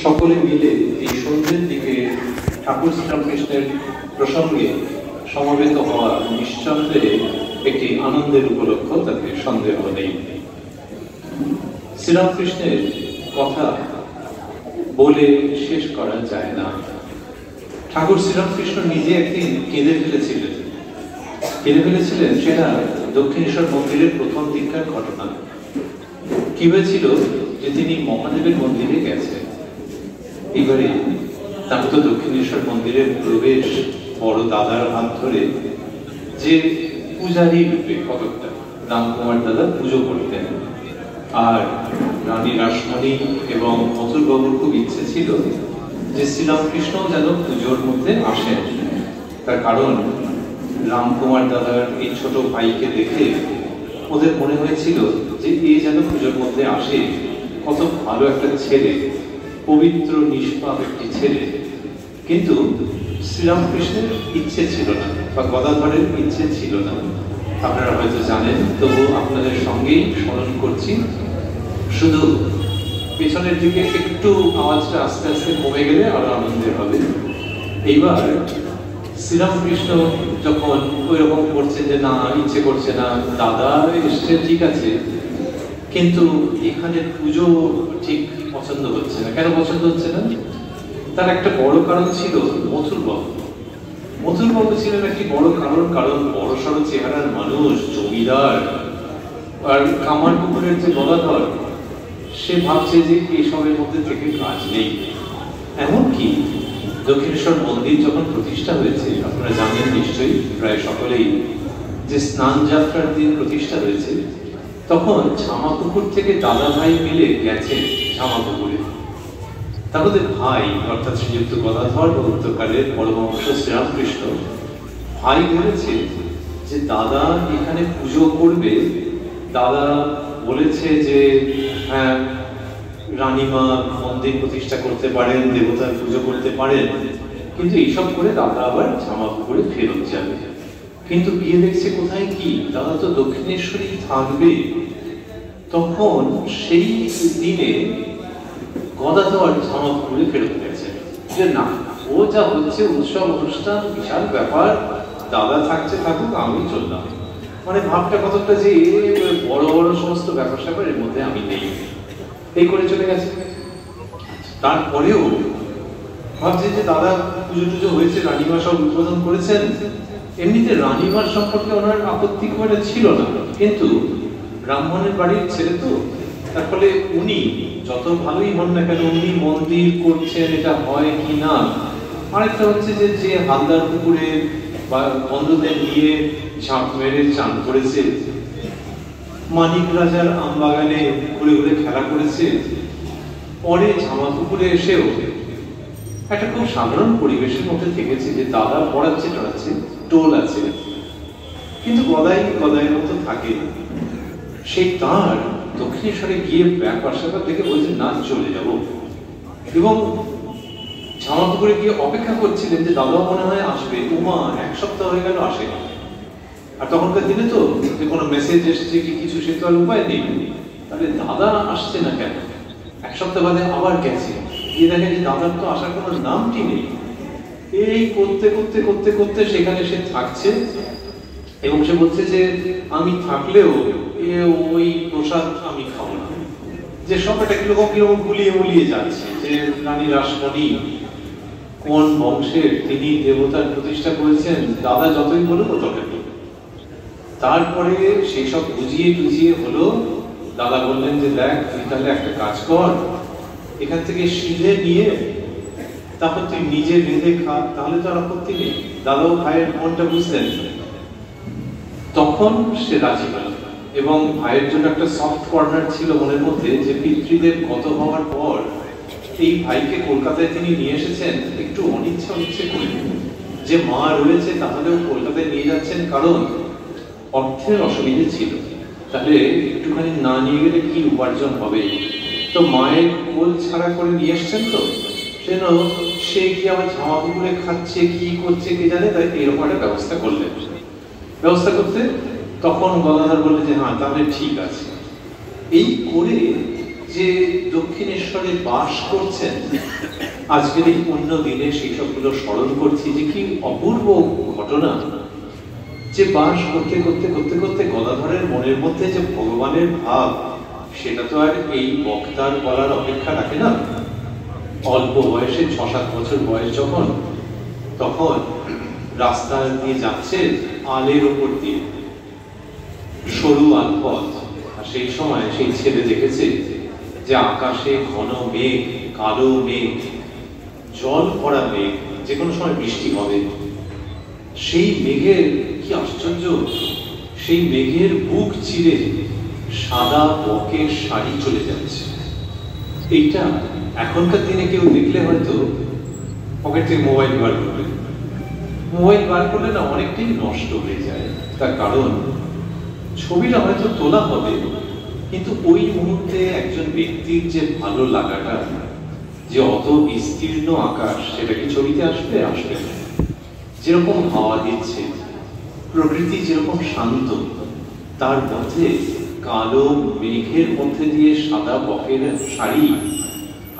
সকলে মিলে এই সন্ধ্যের দিকে ঠাকুর শ্রীরামকৃষ্ণের প্রসঙ্গে সমবেত হওয়া নিঃসন্দেহে একটি আনন্দের উপলক্ষ, তাতে সন্দেহ নেই। শ্রীরামকৃষ্ণের কথা বলে শেষ করা যায় না। ঠাকুর শ্রীরামকৃষ্ণ নিজে একদিন কেঁদে ফেলেছিলেন। সেটা দক্ষিণেশ্বর মন্দিরের প্রথম দীক্ষার ঘটনা। কি হয়েছিল যে তিনি মহাদেবের মন্দিরে গেছেন। এবারে তার তো দক্ষিণেশ্বর মন্দিরের প্রবেশ বড় দাদার হাত ধরে, যে পূজারী রূপে কতকটা রামকুমার দাদা পুজো করতেন। আর রানী রাসমণি এবং মথুরবাবুর খুব ইচ্ছে ছিল যে শ্রীরামকৃষ্ণ যেন পুজোর মধ্যে আসেন। তার কারণ রামকুমার দাদার এই ছোট ভাইকে দেখে ওদের মনে হয়েছিল যে এই যেন পুজোর মধ্যে আসে, কত ভালো একটা ছেলে, পবিত্র নিষ্পাপ একটি ছেলে। কিন্তু শ্রীরামকৃষ্ণের ইচ্ছে ছিল না, বা গদাধরের ইচ্ছে ছিল না। আপনারা হয়তো জানেন, তবু আপনাদের সঙ্গেই স্মরণ করছি। শুধু পেছনের দিকে একটু আওয়াজটা আস্তে আস্তে কমে গেলে আরো আনন্দের হবে। এইবার শ্রীরামকৃষ্ণ যখন ওই রকম করছেন যে না, ইচ্ছে করছে না, দাদা এসছে ঠিক আছে, কিন্তু এখানে পুজো ঠিক পছন্দ হচ্ছে না। কেন পছন্দ হচ্ছে না? তার একটা বড় কারণ ছিল মথুরবাবু ছিলেন একটি বড় কারণ বড় সড়ো চেহারার মানুষ, জমিদার। আর কামারপুকুরের যে গদাধর, সে ভাবছে যে এসবের মধ্যে থেকে কাজ নেই। এমনকি দক্ষিণেশ্বর মন্দির যখন প্রতিষ্ঠা হয়েছে, আপনারা জানেন নিশ্চয়ই, প্রায় সকলেই, যে স্নান যাত্রার দিন প্রতিষ্ঠা হয়েছে, তখন ঝামাপুকুর থেকে দাদা ভাই মিলে গেছেন ঝামাপুকুরে। তাহলে ভাই অর্থাৎ শ্রীযুক্ত গদাধর ও উত্তরকালের পরমহংস শ্রীরামকৃষ্ণ ভাই বলেছে যে দাদা এখানে পুজো করবে। দাদা বলেছে যে হ্যাঁ, রানীমা মন্দির প্রতিষ্ঠা করতে পারেন, দেবতার পুজো করতে পারেন, কিন্তু এইসব করে দাদা আবার ঝামাপুকুরে ফেরত যাবে। কিন্তু গিয়ে দেখছে কোথায় কি, দাদা তো দক্ষিণেশ্বরী থাকবে। তখন সেই দিনে গদাধর ঝামাপুকুরে ফেরত গেছে যে না, ও যা হচ্ছে উৎসব অনুষ্ঠান, বিশাল ব্যাপার, দাদা থাকছে থাকুক, আমি চললাম। মানে ভাবটা কতটা যে বড় বড় সমস্ত ব্যাপার স্যাপার এর মধ্যে আমি নেই, এই করে চলে গেছে। তারপরেও ভাবছে যে দাদা পুজো টুজো হয়েছে, রানীমা সব উদ্বোধন করেছেন। এমনিতে রানীমার সম্পর্কে ওনার আপত্তি খুব একটা ছিল না, কিন্তু ব্রাহ্মণের বাড়ির ছেলে তো, তার ফলে উনি যত ভালোই হন না কেন, উনি মন্দির করছেন, এটা হয় কি না। আরেকটা হচ্ছে যে হালদার পুকুরে বা বন্ধুদের নিয়ে ঝাঁপ মেরে চান করেছে, মানিক রাজার আমবাগানে ঘুরে ঘুরে খেলা করেছে, পরে ঝামাপুকুরে এসেও একটা খুব সাধারণ পরিবেশের মধ্যে থেকেছে, যে দাদা পড়াচ্ছে টড়াচ্ছে, টোল আছে, কিন্তু গদাইয়ের মতো থাকে। সেই তার দক্ষিণেশ্বরে গিয়ে ব্যাপার স্যাপার দেখে বলছে না, চলে যাব। এবং ঝামাপুকুরে গিয়ে অপেক্ষা করছিলেন যে দাদা মনে হয় আসবে। উমা 1 সপ্তাহ হয়ে গেল আসেনি। আর তখনকার দিনে তো যে কোনো মেসেজ এসছে কি কিছু, সে তো আর উপায় নেই। তাহলে দাদা আসছে না কেন? 1 সপ্তাহ বাদে আবার গেছে, গিয়ে দেখে যে দাদার তো আসার কোনো নামটি নেই। এই করতে করতে করতে করতে সেখানে সে থাকছে, এবং সে বলছে যে আমি থাকলেও ওই প্রসাদ আমি খাবো না। যে সব একটা কিরকম কিরকম গুলিয়ে যাচ্ছে, যে রানী রাসমণি কোন বংশের, তিনি দেবতার প্রতিষ্ঠা করেছেন, দাদা যতই বলুন ততই। তারপরে সেই সব বুঝিয়ে হলো। দাদা বললেন যে দেখ, তুই তাহলে একটা কাজ কর, এখান থেকে শিলে নিয়ে তারপর তুই নিজে রেঁধে খা, তাহলে তো আর আপত্তি নেই। দাদাও ভাইয়ের মনটা বুঝতেন। তখন সে রাজি হল, এবং ভাইয়ের জন্য একটা সফট কর্নার ছিল মনের মধ্যে, যে পিতৃদেব গত হওয়ার পর এই ভাইকে কলকাতায় তিনি নিয়ে এসেছেন একটু অনিচ্ছে করে। যে মা রয়েছে তাহলেও কলকাতায় নিয়ে যাচ্ছেন, কারণ অর্থের অসুবিধে ছিল। তাহলে একটুখানি না নিয়ে গেলে কি উপার্জন হবে? তো মায়ের কোল ছাড়া করে নিয়ে এসছেন, তো সেন সে কি আবার ঝামাপুকুরে খাচ্ছে, কি করছে কে জানে। তাই এরকম একটা ব্যবস্থা করলেন। ব্যবস্থা করতে তখন গদাধর বললেন যে হ্যাঁ তাহলে ঠিক আছে। এই করে যে দক্ষিণেশ্বরে বাস করছেন, আজকের এই পুণ্য দিনে সেই সবগুলো স্মরণ করছি যে কি অপূর্ব ঘটনা, যে বাস করতে করতে করতে করতে গদাধরের মনের মধ্যে যে ভগবানের ভাব, সেটা তো আর এই বক্তার বলার অপেক্ষা রাখে না। অল্প বয়সে 6-7 বছর বয়স যখন, তখন রাস্তা দিয়ে যাচ্ছে আলের ওপর দিয়ে, সরু আলপথ, আর সেই সময় সেই ছেলে দেখেছে যে আকাশে ঘন মেঘ, কালো মেঘ, জল পড়া মেঘ, যে কোনো সময় বৃষ্টি হবে। সেই মেঘের কি আশ্চর্য, সেই মেঘের বুক চিরে সাদা বকের শাড়ি চলে যাচ্ছে। এইটা এখনকার দিনে কেউ দেখলে হয়তো পকেট থেকে মোবাইল বার করবে, মোবাইল বার করলে না অনেকটাই নষ্ট হয়ে যায়। তার কারণ ছবিটা হয়তো তোলা হবে, কিন্তু ওই মুহূর্তে একজন ব্যক্তির যে ভালো লাগাটা, যে অত বিস্তীর্ণ আকাশ, সেটা কি ছবিতে আসবে? আসবে না। যেরকম হাওয়া দিচ্ছে, প্রকৃতি যেরকম শান্ত, তার মধ্যে কালো মেঘের মধ্যে দিয়ে সাদা বকের শাড়ি,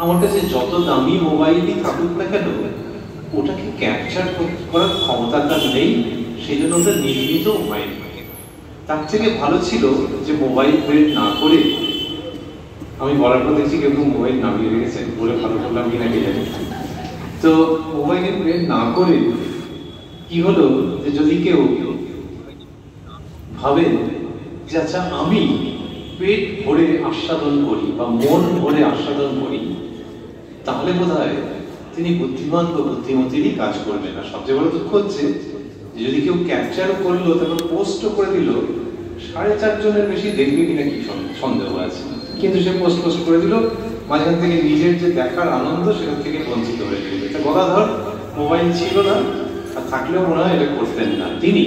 আমার কাছে যত দামি মোবাইলই থাকুক না কেন, ওটাকে ক্যাপচার করার ক্ষমতা তার নেই, সেই জন্য ওটা নির্মিত হয়নি। তার থেকে ভালো ছিল যে মোবাইল বের না করে, আমি বলার পর দেখছি কেউ মোবাইল নামিয়ে রেখেছেন, বলে ভালো করলাম কিনা কে জানি। তো মোবাইল বের না করে কি হলো, যে যদি কেউ ভাবেন যে আচ্ছা আমি পেট ভরে আস্বাদন করি বা মন ভরে আস্বাদন করি, তাহলে বোধহয় তিনি বুদ্ধিমান বা বুদ্ধিমতীরই কাজ করবেন না। সবচেয়ে বড় দুঃখ হচ্ছে যদি কেউ ক্যাপচারও করলো, তারপর পোস্টও করে দিল, 4.5 জনের বেশি দেখবে কিনা কি সন্দেহ আছে, কিন্তু সে পোস্ট করে দিল, মাঝখান থেকে নিজের যে দেখার আনন্দ সেখান থেকে বঞ্চিত হয়ে গেল। এটা গদাধর মোবাইল ছিল না, আর থাকলেও মনে হয় এটা করতেন না। তিনি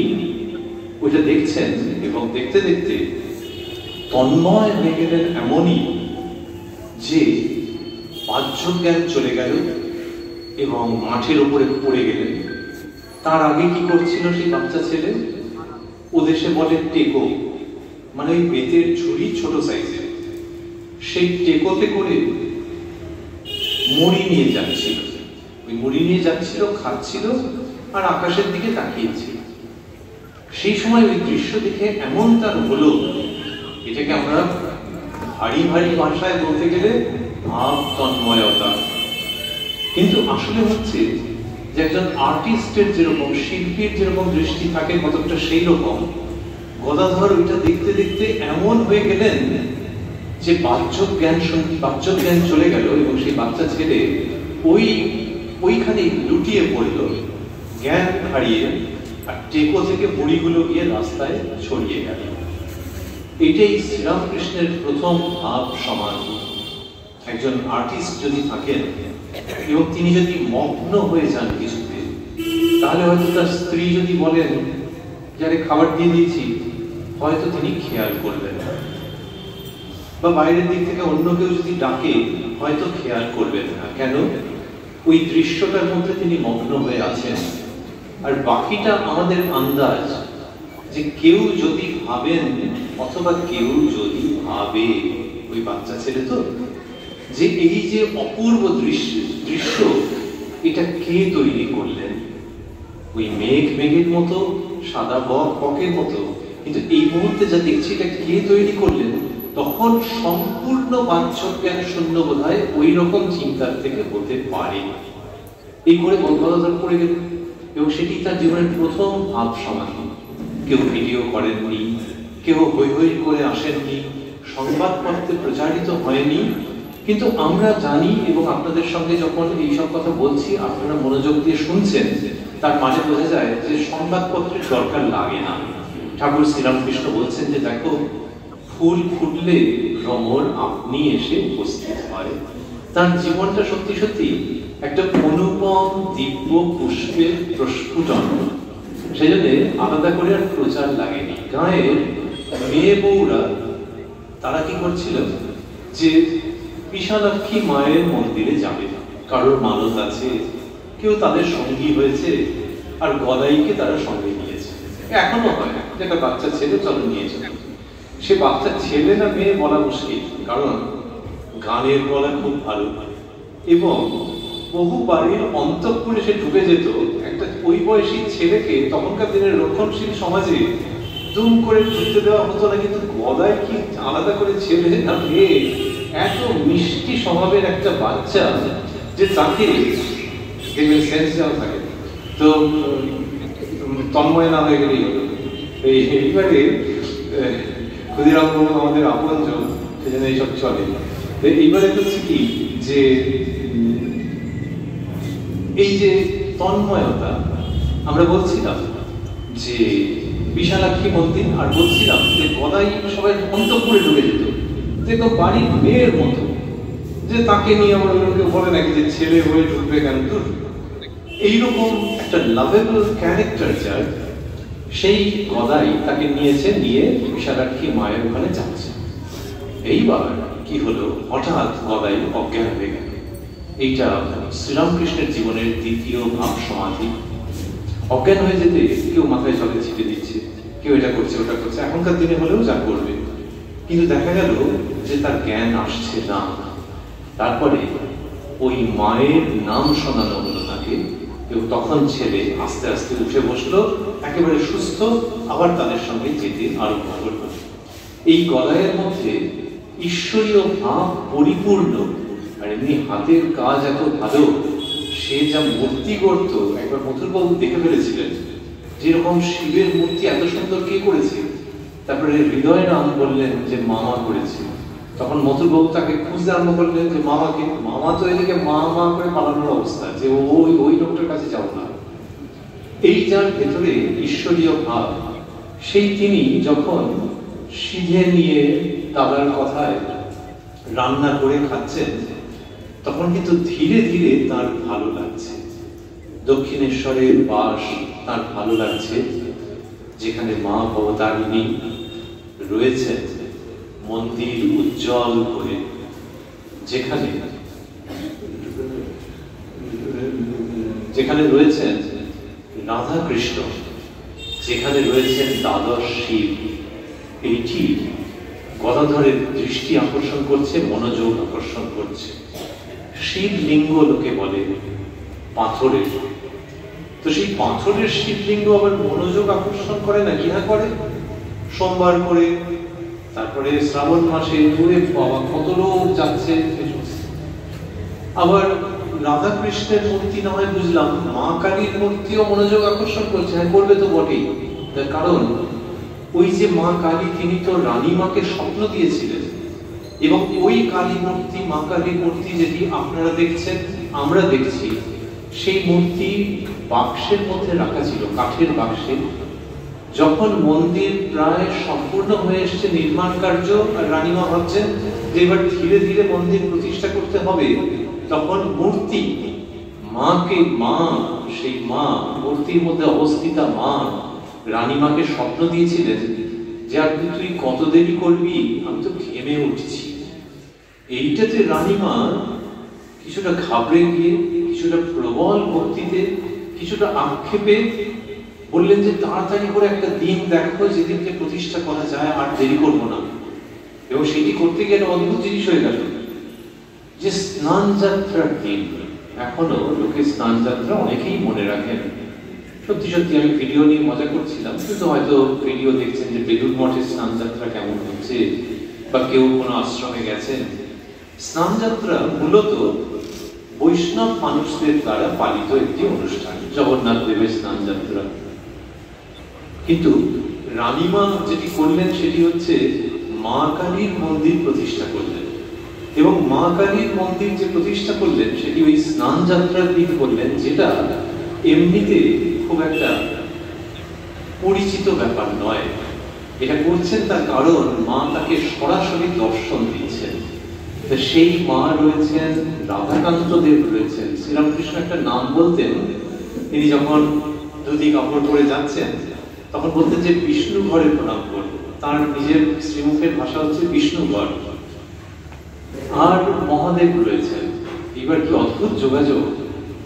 ওইটা দেখছেন এবং দেখতে দেখতে তন্ময় হয়ে গেলেন, এমনই যে বাহ্য জ্ঞান চলে গেল এবং মাঠের উপরে পড়ে গেলেন। তার আগে কি করছিল সেই বাচ্চা ছেলে? ওদেশে বলে টেকো, মানে ওই বেতের ছুরি, ছোট সাইজের, সেই টেকোতে করে মুড়ি নিয়ে যাচ্ছিল। ওই মুড়ি নিয়ে যাচ্ছিল, খাচ্ছিল আর আকাশের দিকে তাকিয়েছিল। সেই সময় ওই দৃশ্য দেখে এমন তার হলো, এটাকে আমরা ভারী ভারী ভাষায় বলতে গেলে ভাব তন্ময়তা। কিন্তু আসলে হচ্ছে যে একজন আর্টিস্টের যেরকম, শিল্পীর যেরকম দৃষ্টি থাকে কতটা, সেই রকম গদাধর ওইটা দেখতে দেখতে এমন হয়ে গেলেন যে বাহ্য জ্ঞান চলে গেল এবং সেই বাচ্চা ছেলে ওইখানে লুটিয়ে পড়ল, জ্ঞান হারিয়ে, আর টেকো থেকে মুড়িগুলো গিয়ে রাস্তায় ছড়িয়ে গেল। এটাই শ্রীরামকৃষ্ণের প্রথম ভাব সমাধি। একজন আর্টিস্ট যদি থাকেন এবং তিনি যদি মগ্ন হয়ে যান কিছুতে, তাহলে হয়তো তার স্ত্রী যদি বলেন যারে খাবার দিয়ে দিয়েছি, হয়তো তিনি খেয়াল করবেন না, বা বাইরের দিক থেকে অন্য কেউ যদি ডাকে হয়তো খেয়াল করবেন না। কেন? ওই দৃশ্যটার মধ্যে তিনি মগ্ন হয়ে আছেন। আর বাকিটা আমাদের আন্দাজ, যে কেউ যদি ভাবেন অথবা কেউ যদি ভাবে, ওই বাচ্চা ছেলে তো, যে এই যে অপূর্ব দৃশ্য এটা কে তৈরি করলেন? ওই মেঘের মতো, সাদা বকের মতো, কিন্তু এই মুহূর্তে যা দেখছি এটা কে তৈরি করলেন? তখন সম্পূর্ণ বাহ্য জ্ঞান শূন্য বোধহয় ওই রকম চিন্তার থেকে হতে পারে। এই করে গদাধর পড়ে গেল এবং সেটি তার জীবনের প্রথম ভাব সমাধি। কেউ ভিডিও করেননি, কেউ হই হই করে আসেননি, সংবাদপত্রে প্রচারিত হয়নি, কিন্তু আমরা জানি এবং আপনাদের সঙ্গে যখন এইসব কথা বলছি আপনারা মনোযোগ দিয়ে শুনছেন, তার মানে বোঝা যায় যে সংবাদপত্রের দরকার লাগে না। ঠাকুর শ্রীরামকৃষ্ণ বলছেন যে দেখো, ফুল ফুটলে ভ্রমর আপনি এসে উপস্থিত হয়। তার জীবনটা সত্যি সত্যি একটা অনুপম দিব্য পুষ্পের প্রস্ফুটন। সেই জন্য আলাদা করে আর প্রচার লাগেনি। গাঁয়ের মেয়ে বউরা তারা কি করছিল, যে বিশালাক্ষী মায়ের মন্দিরে যাবে, কারোর মানত আছে, কেউ তাদের সঙ্গী হয়েছে, আর গদাইকে তারা সঙ্গে নিয়েছে। এখনো হয় যেটা বাচ্চা ছেলে, চলো নিয়ে যাবে। সে বাচ্চা ছেলে না মেয়ে বলা মুশকিল, কারণ গানের গলা খুব ভালো, এবং বহু বাড়ির অন্তঃপুরে সে ঢুকে যেত। একটা ওই বয়সী ছেলেকে তখনকার দিনের রক্ষণশীল সমাজে দুম করে ঢুকতে দেওয়া হতো না, কিন্তু গদাই কি আলাদা করে ছেলে না মেয়ে, এত মিষ্টি স্বভাবের একটা বাচ্চা যে তাকে দেখবেন সেন্স দেওয়া থাকে। তো তন্ময় না হয়ে গেলেই হলো। এইবারে ক্ষুদিরাম বাবু আমাদের আপনজন, সেজন্য এইসব চলে। এইবারে হচ্ছে কি যে এই যে তন্ময়তা, আমরা বলছিলাম যে বিশালাক্ষী মন্দির, আর বলছিলাম যে গদাই সবাই অন্তঃপুরে ঢুকে যেত, দেখো বাড়ির মেয়ের মতো, যে তাকে নিয়ে আমরা কেউ বলে নাকি যে ছেলে হয়ে ঢুকবে কেন, দূর। এইরকম একটা লাভেবল ক্যারেক্টার যার, সেই গদাই তাকে নিয়েছে, নিয়ে বিশালাক্ষী মায়ের ওখানে যাচ্ছে। এইবার কি হলো, হঠাৎ গদাই অজ্ঞান হয়ে গেল। এইটা শ্রীরামকৃষ্ণের জীবনের দ্বিতীয় ভাব সমাধি। অজ্ঞান হয়ে যেতে কেউ মাথায় জলে ছিটে দিচ্ছে, কেউ এটা করছে ওটা করছে, এখনকার দিনে হলেও যা করবে, কিন্তু দেখা গেল যে তার জ্ঞান আসছে না। তারপরে ওই মায়ের নাম শোনানো হলো তাকে, এবং তখন ছেলে আস্তে আস্তে উঠে বসলো, একেবারে সুস্থ, আবার তাদের সঙ্গে যেতে আরম্ভ করলো। এই গদাইয়ের মধ্যে ঈশ্বরীয় ভাব পরিপূর্ণ, আর এমনি হাতের কাজ এত ভালো, সে যা মূর্তি গড়ত, একবার মথুরবাবু দেখে ফেলেছিলেন যেরকম শিবের মূর্তি এত সুন্দর কে করেছে। তারপরে হৃদয় রাম বললেন যে মামা করেছে। তখন মথুরবাবু তাকে খুঁজতে আরম্ভ করলেন যে মামাকে। মামা তো এদিকে মা মা করে পালানোর অবস্থা, যে ওই ওই লোকটার কাছে যাও না। এই যার ভেতরে ঈশ্বরীয় ভাব, সেই তিনি যখন সিধে নিয়ে তার কথায় রান্না করে খাচ্ছেন, তখন কিন্তু ধীরে ধীরে তার ভালো লাগছে। দক্ষিণেশ্বরের বাস তার ভালো লাগছে, যেখানে মা ভবতারিণী রয়েছেন মন্দির উজ্জ্বল করে, যেখানে যেখানে রয়েছেন রাধা কৃষ্ণ, যেখানে রয়েছেন দ্বাদশ শিব। এইটি গদাধরের দৃষ্টি আকর্ষণ করছে, মনোযোগ আকর্ষণ করছে। শিবলিঙ্গ লোকে বলে পাথরের, তো সেই পাথরের শিবলিঙ্গ আবার মনোযোগ আকর্ষণ করে না, কিনা করে? সোমবার করে, তারপরে শ্রাবণ মাসে বাবা কত লোক যাচ্ছে। আবার রাধা কৃষ্ণের মূর্তি না হয় বুঝলাম, মা কালীর মূর্তিও মনোযোগ আকর্ষণ করছে, হ্যাঁ করবে তো বটেই। তার কারণ ওই যে মা কালী, তিনি তো রানীমাকে স্বপ্ন দিয়েছিলেন, এবং ওই কালী মূর্তি, মা কালীর মূর্তি যেটি আপনারা দেখছেন, আমরা দেখছি, সেই মূর্তি বাক্সের মধ্যে রাখা ছিল, কাঠের বাক্সে। যখন মন্দির প্রায় সম্পূর্ণ হয়ে এসছে নির্মাণ কার্য, আর রানীমা ভাবছেন যে এবার ধীরে ধীরে মন্দির প্রতিষ্ঠা করতে হবে, তখন মূর্তি মাকে, মা, সেই মা মূর্তির মধ্যে অবস্থিতা মা রানীমাকে স্বপ্ন দিয়েছিলেন যে আর তুই কত দেরি করবি, আমি তো ঘেমে উঠছি। এইটাতে রানীমা কিছুটা ঘাবড়ে গিয়ে, কিছুটা প্রবল ভক্তিতে, কিছুটা আক্ষেপে বললেন যে তাড়াতাড়ি করে একটা দিন দেখো যেদিনকে প্রতিষ্ঠা করা যায়, আর দেরি করবো না। এবং সেটি করতে গেলে অদ্ভুত জিনিস হয়ে গেল, যে স্নান যাত্রার দিন। এখনো লোকে স্নান যাত্রা অনেকেই মনে রাখেন। সত্যি সত্যি আমি ভিডিও নিয়ে মজা করছিলাম, কিন্তু হয়তো ভিডিও দেখছেন যে বেলুড় মঠের স্নান যাত্রা কেমন হচ্ছে, বা কেউ কোনো আশ্রমে গেছেন। স্নান যাত্রা মূলত বৈষ্ণব মানুষদের দ্বারা পালিত একটি অনুষ্ঠান, জগন্নাথ দেবের স্নান যাত্রা। কিন্তু রানীমা যেটি করলেন সেটি হচ্ছে মা কালীর মন্দির প্রতিষ্ঠা করলেন, এবং মা কালীর মন্দির যে প্রতিষ্ঠা করলেন সেটি ওই স্নান যাত্রার দিন করলেন, যেটা এমনিতে খুব একটা পরিচিত ব্যাপার নয়। এটা করছেন তার কারণ মা তাকে সরাসরি দর্শন দিচ্ছেন। সেই মা রয়েছেন, রাধাকান্ত দেব রয়েছেন। শ্রীরামকৃষ্ণ একটা নাম বলতেন, তিনি যখন ধুতি কাপড় পরে যাচ্ছেন তখন বলতেন যে বিষ্ণু ঘরে প্রণাম করব। তার নিজের শ্রীমুখের ভাষা হচ্ছে বিষ্ণু ঘর। আর মহাদেব রয়েছেন। এবার কি অদ্ভুত যোগাযোগ,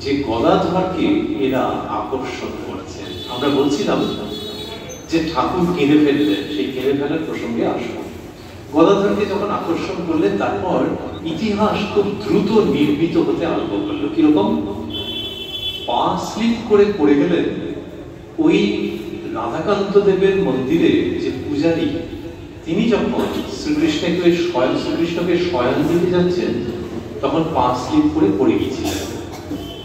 যে গদাধরকে এরা আকর্ষণ করছেন। আমরা বলছিলাম যে ঠাকুর কিনে ফেললেন, সেই কিনে ফেলার প্রসঙ্গে আসবো। গদাধরকে যখন আকর্ষণ করলেন, তারপর ইতিহাস খুব দ্রুত নির্মিত হতে আরম্ভ করলো। কিরকম? পা স্লিপ করে পড়ে গেলেন ওই রাধাকান্ত দেবের মন্দিরে যে পূজারী, তিনি যখন শ্রীকৃষ্ণকে শয়ন দিতে যাচ্ছেন, তখন পা স্লিপ করে পড়ে গিয়েছিলেন।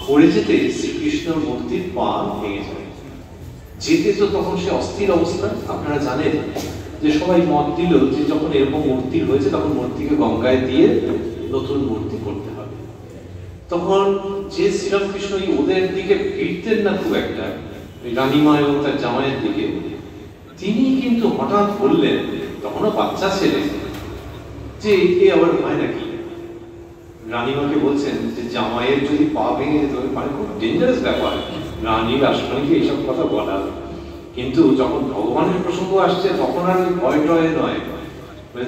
পড়ে যেতে শ্রীকৃষ্ণর মূর্তির পা ভেঙে যায়। যেতে তো তখন সে অস্থির অবস্থা। আপনারা জানেন যে সবাই মত দিল যে যখন এরকম মূর্তি হয়েছে তখন মূর্তিকে গঙ্গায় দিয়ে নতুন মূর্তি করতে হবে। তখন যে শ্রীরামকৃষ্ণ ওদের দিকে ফিরতেন না খুব একটা, রানীমা এবং তার জামাইয়ের দিকে, তিনি কিন্তু হঠাৎ বললেন, তখনও বাচ্চা ছেলে, যে এ আবার হয় নাকি? রানীমাকে বলছেন যে জামাইয়ের যদি পা ভেঙে যেতে হবে, মানে খুব ডেঞ্জারাস ব্যাপার। রানী রাষ্ট্রপতিকে এইসব কথা বলা, কিন্তু যখন ভগবানের প্রসঙ্গ আসছে তখন আর ভয় টয় নয়,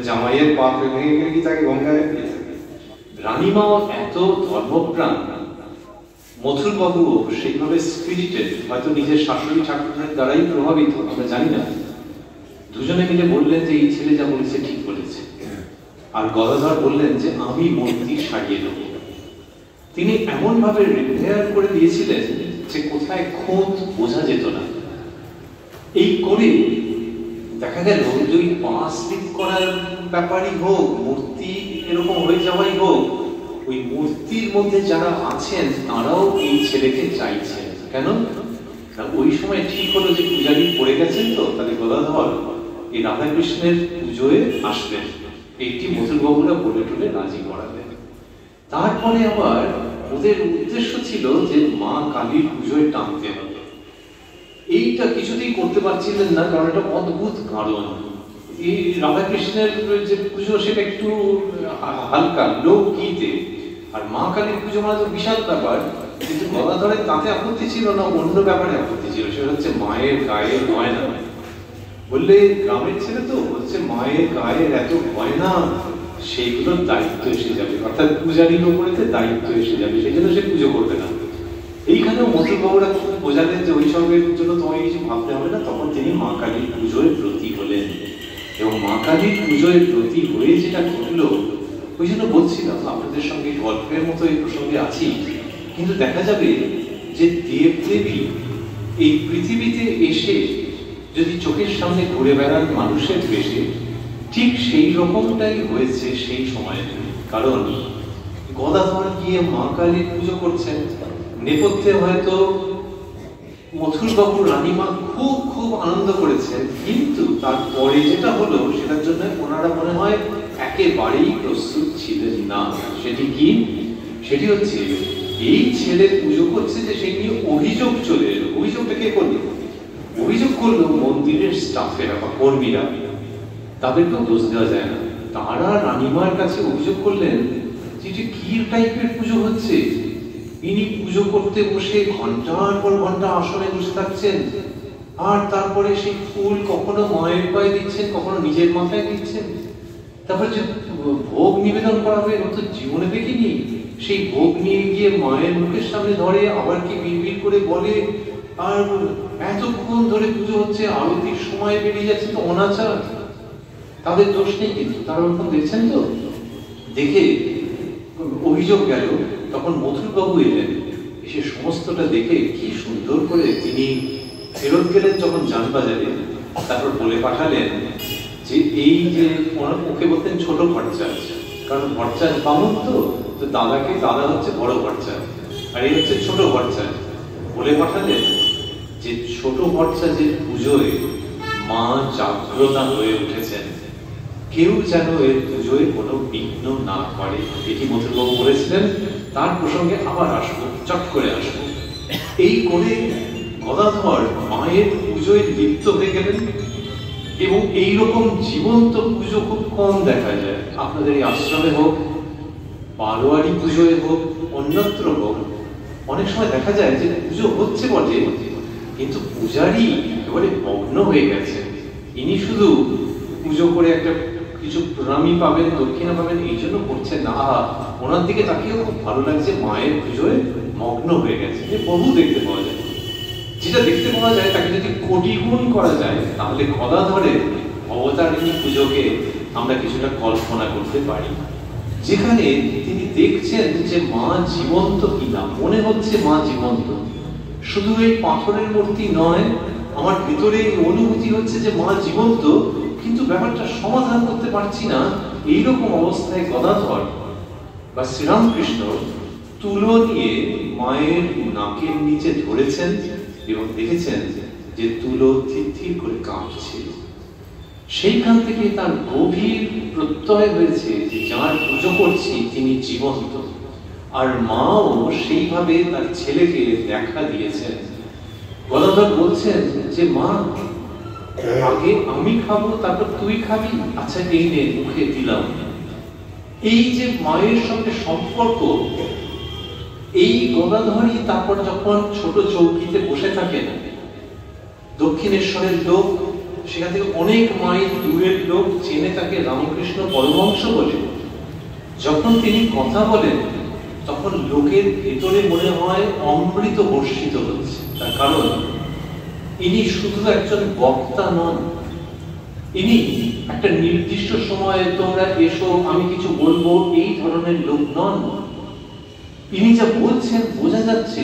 জামাইয়ের পা ভেঙে গেলে কি তাকে গঙ্গায়? রানীমাও এত ধর্মপ্রাণ, মথুর বাবু সেইভাবে স্পিরিটেড, হয়তো নিজের শাশুড়ি ঠাকুরের দ্বারাই প্রভাবিত, আমরা জানি না। দুজনে মিলে বললেন যে এই ছেলে যা বলেছে ঠিক বলেছে। আর গদাধর বললেন যে আমি মূর্তি সারিয়ে দেব। তিনি এমন ভাবে রিপেয়ার করে দিয়েছিলেন যে কোথায় খোঁজ বোঝা যেত না। এই করে দেখা গেল যে ওই পা স্লিপ করার ব্যাপারই হোক, মূর্তি এরকম হয়ে যাওয়াই হোক, ওই মূর্তির মধ্যে যারা আছেন তারাও এই ছেলেকে চাইছেন। কেন? ওই সময় ঠিক হলো যে পূজারী পড়ে গেছেন, তো তাহলে গদাধর এই রাধাকৃষ্ণের পুজোয় আসবেন, এইটি মথুরবাবুরা বলে টলে রাজি করাবেন। তারপরে আবার ওদের উদ্দেশ্য ছিল যে মা কালীর পুজোয় টানতে হবে। এইটা কিছুতেই করতে পারছিলেন না, কারণ এটা অদ্ভুত কারণ। এই রাধাকৃষ্ণের যে পুজো সেটা একটু হালকা লোক গীতে, আর মা কালীর পুজো মানে তো বিশাল ব্যাপার। কিন্তু গদাধরের তাতে আপত্তি ছিল না, অন্য ব্যাপারে আপত্তি ছিল, সেটা হচ্ছে মায়ের গায়ের গয়না। বললে গ্রামের ছেলে তো, হচ্ছে মায়ের গায়ের এত গয়না, সেইগুলোর দায়িত্ব এসে যাবে, অর্থাৎ পূজারীর উপরে দায়িত্ব এসে যাবে, সেই জন্য সে পুজো করবে না। এইখানেও মথুরবাবুরা খুব বোঝালেন যে ওই সবের জন্য তোমায় কিছু ভাবতে হবে না। তখন তিনি মা কালীর পুজোয় ব্রতী হলেন, এবং মা কালীর পুজোয় ব্রতী হয়ে যেটা ঘটলো, ওই জন্য বলছিলাম আপনাদের সঙ্গে গল্পের মতো এই প্রসঙ্গে আছি। কিন্তু দেখা যাবে যে দেবদেবী এই পৃথিবীতে এসে যদি চোখের সামনে ঘুরে বেড়ান মানুষের বেশে, ঠিক সেই রকমটাই হয়েছে সেই সময়ে। কারণ গদাধর গিয়ে মা কালীর পুজো করছেন, নেপথ্যে হয়তো মথুরবাবু রানীমা খুব খুব আনন্দ করেছেন, কিন্তু তারপরে যেটা হলো সেটার জন্য ওনারা মনে হয় একেবারেই প্রস্তুত ছিলেন না। সেটি কি? সেটি হচ্ছে এই ছেলে পুজো করছে যে সেই নিয়ে অভিযোগ চলে এলো। অভিযোগটা কে করলো? অভিযোগ করলো মন্দিরের স্টাফেরা বা কর্মীরা। তাদেরকেও দোষ দেওয়া যায় না। তারা রানীমার কাছে অভিযোগ করলেন যে কি টাইপের পুজো হচ্ছে। ইনি পুজো করতে বসে ঘন্টার পর ঘন্টা আসনে বসে থাকছেন, আর তারপরে সেই ফুল কখনো মায়ের পায়ে দিচ্ছেন, কখনো নিজের মাথায় দিচ্ছেন। তারপর যে ভোগ নিবেদন করা হবে, ও তো জীবনে দেখিনি। সেই ভোগ নিয়ে গিয়ে মায়ের মুখের সামনে ধরে আবার কি বিড়বিড় করে বলে, আর এতক্ষণ ধরে পুজো হচ্ছে, আরতির সময় বেরিয়ে যাচ্ছে, তো অনাচার। তাদের দোষ নেই, কিন্তু তারা ওরকম দেখছেন তো। দেখে অভিযোগ গেল। তখন মথুরবাবু এলেন, এসে সমস্তটা দেখে কি সুন্দর করে তিনি ফেরত গেলেন যখন যানবাজারে। তারপর বলে পাঠালেন যে এই যে ওকে বলতেন ছোট ভট্টাচ, কারণ ভট্টাচ বামুন তো দাদাকে, দাদা হচ্ছে বড় ভট্টাচ আর এই হচ্ছে ছোট ভট্টাচ। বলে পাঠালেন যে ছোট ভট্টাচের পুজোয় মা জাগ্রতা হয়ে উঠেছেন, কেউ যেন এর পুজোয় কোনো বিঘ্ন না করে। এটি মথুরবাবু বলেছিলেন। তার প্রসঙ্গে আবার আসবো, চট করে আসবো। এই করে গদাধর মায়ের পুজোয় লিপ্ত হয়ে গেলেন, এবং এইরকম জীবন্ত পুজো খুব কম দেখা যায়। আপনাদের এই আশ্রমে হোক, বারোয়ারি পুজোয় হোক, অন্যত্র হোক, অনেক সময় দেখা যায় যে পুজো হচ্ছে বটে, কিন্তু পূজারী একেবারে মগ্ন হয়ে গেছে। ইনি শুধু পুজো করে একটা কিছু প্রণামী পাবেন, দক্ষিণা পাবেন, এই জন্য করছেন না। ওনার দিকে তাকিয়েও খুব ভালো লাগছে, মায়ের পুজোয় মগ্ন হয়ে গেছে। বহু দেখতে পাওয়া যায়। যেটা দেখতে পাওয়া যায় তাকে যদি কোটি গুণ করা যায়, তাহলে গদাধরের অবতারিণী পুজোকে আমরা কিছুটা কল্পনা করতে পারি, যেখানে তিনি দেখছেন যে মা জীবন্ত কিনা। মনে হচ্ছে মা জীবন্ত, শুধু এই পাথরের মূর্তি নয়, আমার ভিতরে অনুভূতি হচ্ছে যে মা জীবন্ত, কিন্তু ব্যাপারটা সমাধান করতে পারছি না। এইরকম অবস্থায় গদাধর বা শ্রীরামকৃষ্ণ তুলো নিয়ে মায়ের নাকের নিচে ধরেছেন এবং দেখেছেন যে তুলো ধীর ধীর করে কাঁপছে। সেইখান থেকে তার গভীর প্রত্যয় হয়েছে যে যার পুজো করছি তিনি জীবন্ত। আর মাও সেইভাবে তার ছেলেকে দেখা দিয়েছেন। গদাধর বলছেন যে মা, আগে আমি খাবো, তারপর তুই খাবি, আচ্ছা এই নে, মুখে দিলাম। এই যে মায়ের সঙ্গে সম্পর্ক, এই গদাধরই তারপর যখন ছোট চৌকিতে বসে থাকেন, দক্ষিণেশ্বরের লোক, সেখান থেকে অনেক মাইল দূরের লোক চেনে তাকে রামকৃষ্ণ পরমহংস বলে। যখন তিনি কথা বলেন তখন লোকের ভেতরে মনে হয় অমৃত বর্ষিত হচ্ছে। তার কারণ ইনি শুধু একজন বক্তা নন, ইনি একটা নির্দিষ্ট সময়ে তোমরা এসো আমি কিছু বলবো এই ধরনের লোক নন। ইনি যা বলছেন বোঝা যাচ্ছে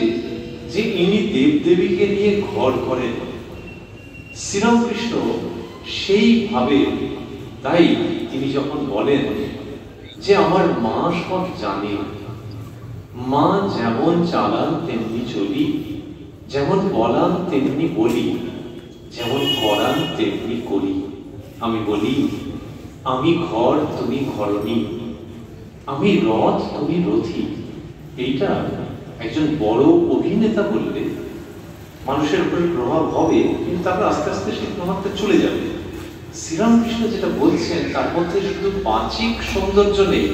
যে ইনি দেবদেবীকে নিয়ে ঘর করেন। শ্রীরামকৃষ্ণ সেইভাবে, তাই তিনি যখন বলেন যে আমার মা সব জানে, মা যেমন চালান তেমনি চলি, যেমন বলান তেমনি বলি, যেমন করান তেমনি করি। আমি বলি আমি ঘর তুমি ঘরণী, আমি রথ তুমি রথী। এইটা একজন বড় অভিনেতা বললে মানুষের উপরে প্রভাব হবে, কিন্তু তারপর আস্তে আস্তে সেই প্রভাবটা চলে যাবে। শ্রীরামকৃষ্ণ যেটা বলছেন তার মধ্যে শুধু বাহ্যিক সৌন্দর্য নেই,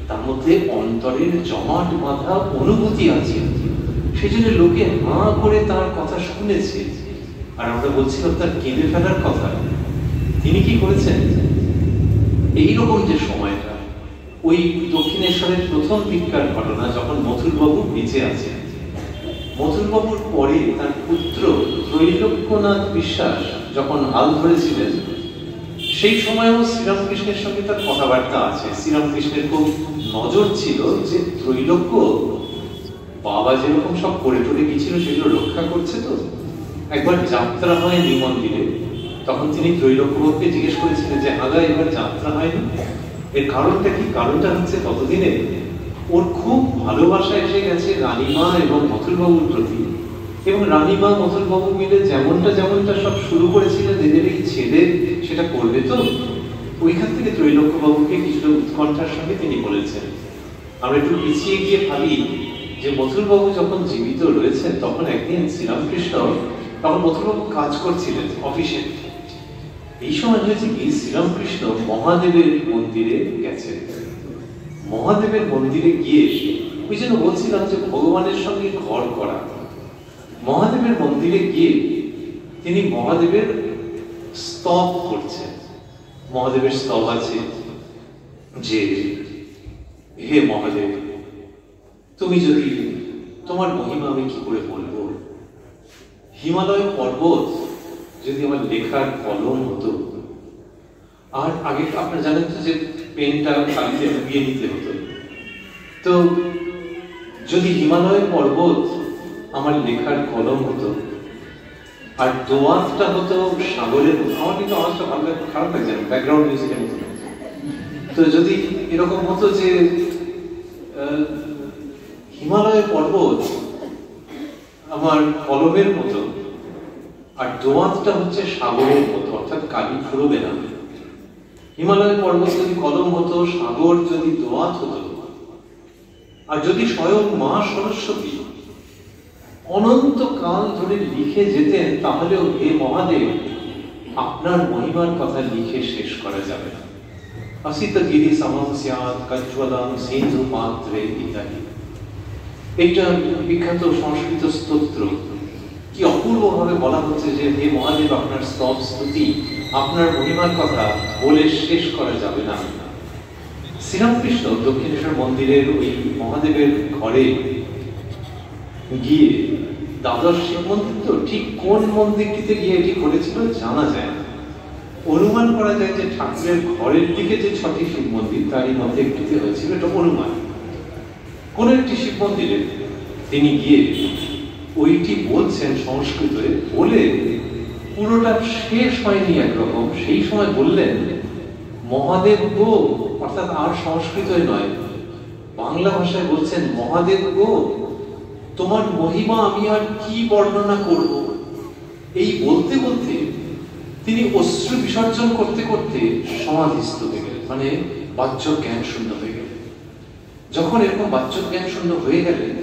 তার মধ্যে অন্তরের জমাট বাঁধা অনুভূতি আছে। সেই জন্য লোকে হাঁ করে তার কথা শুনেছে। আর আমরা বলছিলাম তার কেঁদে ফেলার কথা। তিনি কি করেছেন, এইরকম যে সময়টা, ওই দক্ষিণেশ্বরের প্রথম দিককার ঘটনা, যখন মথুরবাবু বেঁচে আছেন, মথুরবাবুর পরে তার পুত্র ত্রৈলোক্যনাথ বিশ্বাস যখন হাল ধরেছিলেন, সেই সময়ও শ্রীরামকৃষ্ণের সঙ্গে তার কথাবার্তা আছে। শ্রীরামকৃষ্ণের খুব নজর ছিল যে ত্রৈলোক্য বাবা যেরকম সব করে টরে গিয়েছিল সেগুলো রক্ষা করছে তো। একবার যাত্রা হয় নিমন্দিরে, তখন তিনি ত্রৈলোক্যবাবুকে জিজ্ঞেস করেছিলেন যে আগা এবার যাত্রা হয়নি, এর কারণটা কি? কারণটা হচ্ছে ততদিনে ওর খুব ভালোবাসা এসে গেছে রানীমা এবং মথুরবাবুর প্রতি, এবং রানীমা মথুরবাবু মিলে যেমনটা সব শুরু করেছিলেন এদের এই ছেলে সেটা করবে তো। ওইখান থেকে ত্রৈলোক্যবাবুকে কিছুটা উৎকণ্ঠার সঙ্গে তিনি বলেছেন। আমরা একটু পিছিয়ে গিয়ে ভাবি যে মথুরবাবু যখন জীবিত রয়েছেন তখন একদিন শ্রীরামকৃষ্ণ, তখন মথুরবাবু কাজ করছিলেন অফিসে। এই সময় হয়েছে কি, শ্রীরামকৃষ্ণ মহাদেবের মন্দিরে গেছেন। মহাদেবের মন্দিরে গিয়ে, ওই জন্য বলছিলাম যে ভগবানের সঙ্গে ঘর করা, মহাদেবের মন্দিরে গিয়ে তিনি মহাদেবের স্তব করছেন। মহাদেবের স্তব আছে যে হে মহাদেব, তুমি যদি, তোমার মহিমা আমি কি করে বলবো, হিমালয় পর্বত যদি আমার লেখার কলম হতো, আর আগে আপনারা জানেন তো যে পেনটা কালিতে ডুবিয়ে নিতে হতো, তো যদি হিমালয় পর্বত আমার লেখার কলম হতো আর দোয়াতটা হতো সাগরের মতো, আমার কিন্তু আওয়াজটা ভালো খারাপ লাগছে না, ব্যাকগ্রাউন্ড মিউজিকের মতো, তো যদি এরকম হতো যে হিমালয় পর্বত আমার কলমের মতো আর দোয়াতটা হচ্ছে সাগরের মতো, অর্থাৎ কালি ফুরবে না। হিমালয় পর্বত যদি কলম হতো, সাগর যদি দোয়াত হতো, আর যদি স্বয়ং মা সরস্বতী অনন্তকাল ধরে লিখে যেতেন, তাহলেও হে মহাদেব আপনার মহিমার কথা লিখে শেষ করা যাবে না। অসিত গিরি সমম স্যাৎ কজ্জ্বলং সিন্ধু পাত্রে ইত্যাদি। এটা বিখ্যাত সংস্কৃত স্তোত্র। কি অপূর্বভাবে বলা হচ্ছে যে হে মহাদেব আপনার স্তব স্তুতি, আপনার মহিমার কথা বলে শেষ করা যাবে না। শ্রীরামকৃষ্ণ দক্ষিণেশ্বর মন্দিরের ওই মহাদেবের ঘরে গিয়ে, দ্বাদশ শিব মন্দির তো, ঠিক কোন মন্দিরটিতে গিয়ে এটি ঘটেছিল জানা যায় না, অনুমান করা যায় যে ঠাকুরের ঘরের দিকে যে 6টি শিব মন্দির তারই মধ্যে একটিতে হয়েছিল, এটা অনুমান। কোন একটি শিব মন্দিরে তিনি গিয়ে ওইটি বলছেন সংস্কৃতে, বলে পুরোটা শেষ হয়নি একরকম, সেই সময় বললেন, মহাদেব গো, অর্থাৎ আর সংস্কৃত নয়, বাংলা ভাষায় বলছেন, মহাদেব গো, তোমার মহিমা আমি আর কি বর্ণনা করব। এই বলতে বলতে তিনি অশ্রু বিসর্জন করতে করতে সমাধিস্থ হয়ে গেলেন, মানে বাহ্যক জ্ঞান শূন্য হয়ে গেলেন। যখন এরকম বাহ্যক জ্ঞান শূন্য হয়ে গেলেন,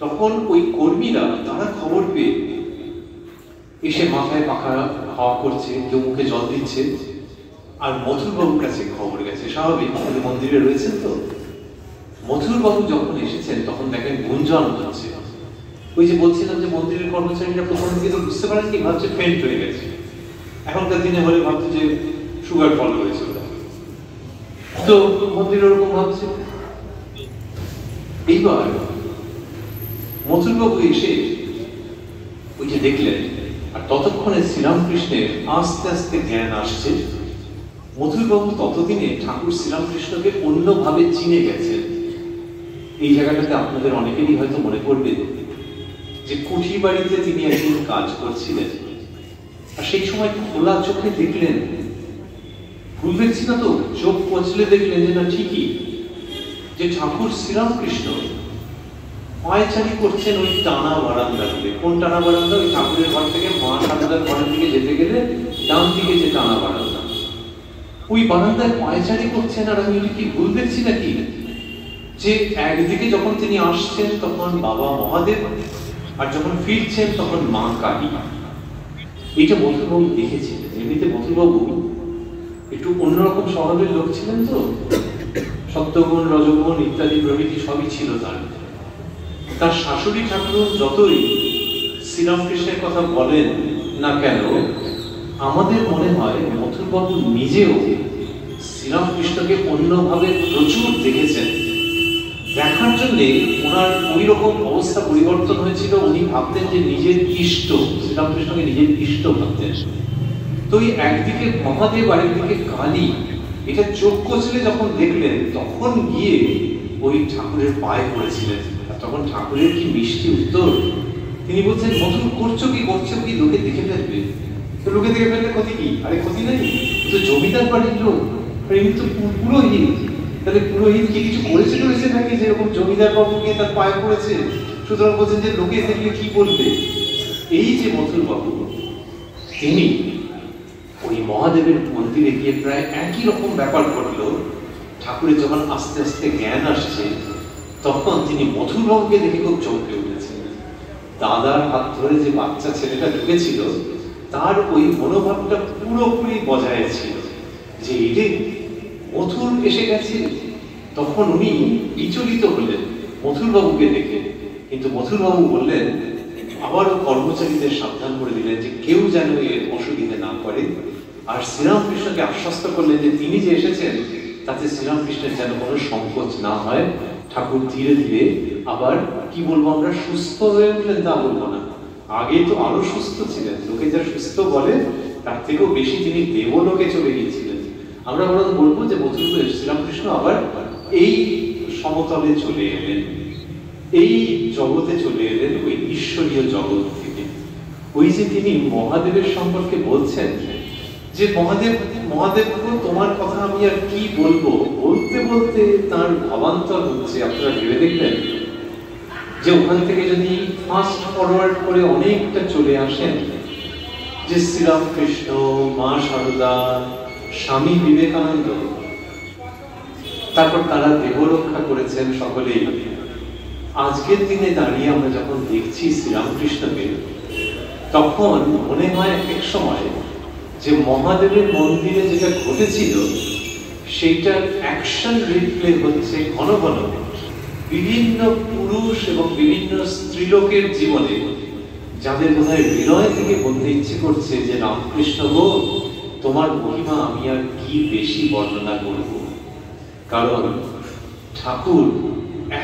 তখন ওই কর্মীরা তারা খবর পেয়ে এসে মাথায় পাখা হাওয়া করছে, কেউ মুখে জল দিচ্ছে, আর মথুরবাবুর কাছে খবর গেছে। স্বাভাবিক, মন্দিরে রয়েছেন তো। মথুরবাবু যখন এসেছেন তখন দেখেন গুঞ্জন হচ্ছে। ওই যে বলছিলাম যে মন্দিরের কর্মচারীরা প্রথম দিকে তো বুঝতে পারেন কি, ভাবছে ফেন্ট হয়ে গেছে। এখনকার দিনে হলে ভাবছে যে সুগার ফল হয়েছে, তো মন্দির ওরকম ভাবছে। এইবার মথুরবাবু এসে ওই যে দেখলেন, আর ততক্ষণে শ্রীরামকৃষ্ণের আস্তে আস্তে জ্ঞান আসছে। মথুরবাবু ততদিনে ঠাকুর শ্রীরামকৃষ্ণকে অন্যভাবে চিনে গেছেন। এই জায়গাটাতে আপনাদের অনেকেরই হয়তো মনে পড়বে যে কুঠি বাড়িতে তিনি একদিন কাজ করছিলেন, আর সেই সময় খোলা চোখে দেখলেন, ভুল দেখছি না তো, চোখ পচলে দেখলেন যে না ঠিকই, যে ঠাকুর শ্রীরামকৃষ্ণ পায়চারি করছেন ওই টানা বারান্দাগুলো। কোন টানা বারান্দা? ওই ঠাকুরের ঘর থেকে মা সারদার ঘরের দিকে যেতে গেলে ডান দিকে যে টানা বারান্দা, ওই বারান্দায় পায়চারি করছেন। আর আমি কি ভুল দেখছি নাকি, যে একদিকে যখন তিনি আসছেন তখন বাবা মহাদেব, আর যখন ফিরছেন তখন মা কালী। এটা মথুরবাবু দেখেছিলেন। এমনিতে মথুরবাবু একটু অন্যরকম স্বভাবের লোক ছিলেন তো, সত্যগুণ রজগুণ ইত্যাদি প্রভৃতি সবই ছিল তার। তার শাশুড়ি ঠাকুর যতই শ্রীরামকৃষ্ণের কথা বলেন না কেন, আমাদের মনে হয় মথুরবাবু নিজেও শ্রীরামকৃষ্ণকে অন্যভাবে প্রচুর দেখেছেন। দেখার জন্যে ওনার ওই রকম অবস্থা পরিবর্তন হয়েছিল। উনি ভাবতেন যে নিজের ইষ্ট, শ্রীরামকৃষ্ণকে নিজের ইষ্ট ভাবতেন। তো এই একদিকে মহাদেব আর একদিকে কালী, এটা চোখ কচলে যখন দেখলেন তখন গিয়ে ওই ঠাকুরের পায়ে পড়েছিলেন। আর তখন ঠাকুরের কি মিষ্টি উত্তর! তিনি বলছেন, মধুর করছো কি, লোকে দেখে ফেলবে। তো লোকে দেখে ফেললে ক্ষতি কি? আরে ক্ষতি নেই, তো জমিদার বাড়ির লোক, এমনি তো পুরোহিত। তাহলে পুরোহিত কি কিছু করেছে নাকি যেরকম জমিদার বাবু গিয়ে তার পায়ে পড়েছে? সুতরাং বলছেন যে লোকে দেখলে কি বলবে। এই যে মথুরবাবু, তিনি ওই মহাদেবের মন্দিরে গিয়ে প্রায় একই রকম ব্যাপার ঘটলো। ঠাকুরের যখন আস্তে আস্তে জ্ঞান আসছে তখন তিনি মথুরবাবুকে দেখে খুব চমকে উঠেছেন। দাদার হাত ধরে যে বাচ্চা ছেলেটা ঢুকেছিল তার ওই মনোভাবটা পুরোপুরি বজায় ছিল, যে এটা মথুর এসে গেছে। তখন উনি বিচলিত হলেন মথুরবাবুকে দেখে, কিন্তু মথুরবাবু বললেন, আবারও কর্মচারীদের সাবধান করে দিলেন যে কেউ যেন এর অসুবিধা না করে। আর শ্রীরামকৃষ্ণকে আশ্বস্ত করলেন যে তিনি যে এসেছেন তাতে শ্রীরামকৃষ্ণের যেন কোনো সংকোচ না হয়। ঠাকুর ধীরে ধীরে আবার কি বলবো, আমরা সুস্থ হয়ে উঠলেন তা বলবো না, আগে তো আরো সুস্থ ছিলেন। লোকে যা সুস্থ বলে তার থেকেও বেশি তিনি দেবলোকে চলে গিয়েছিলেন। আমরা বরং বলবো যে মথুরবাবু শ্রীরামকৃষ্ণ আবার এই সমতলে চলে এলেন, এই জগতে চলে এলেন, ওই ঈশ্বরীয় জগৎ থেকে। ওই যে তিনি মহাদেবের সম্পর্কে বলছেন যে মহাদেব তোমার কথা আমি আর কি বলবো, বলতে বলতে তার ভাবান্তর হচ্ছে। আপনারা ভেবে দেখবেন যে ওখান থেকে যদি ফাস্ট ফরওয়ার্ড করে অনেকটা চলে আসেন, যে শ্রীরামকৃষ্ণ, মা সারদা, স্বামী বিবেকানন্দ, তারপর তারা দেহ রক্ষা করেছেন সকলেই। আজকের দিনে দাঁড়িয়ে আমরা যখন দেখছি শ্রীরামকৃষ্ণকে, তখন মনে হয় এক সময় যে মহাদেবের মন্দিরে যেটা ঘটেছিল সেইটার অ্যাকশন রিপ্লে হচ্ছে ঘন ঘন বিভিন্ন পুরুষ এবং বিভিন্ন স্ত্রীলোকের জীবনে, যাদের বোধহয় হৃদয় থেকে বলতে ইচ্ছে করছে যে রামকৃষ্ণ গো, তোমার মহিমা আমি আর কি বেশি বর্ণনা করব। কারণ ঠাকুর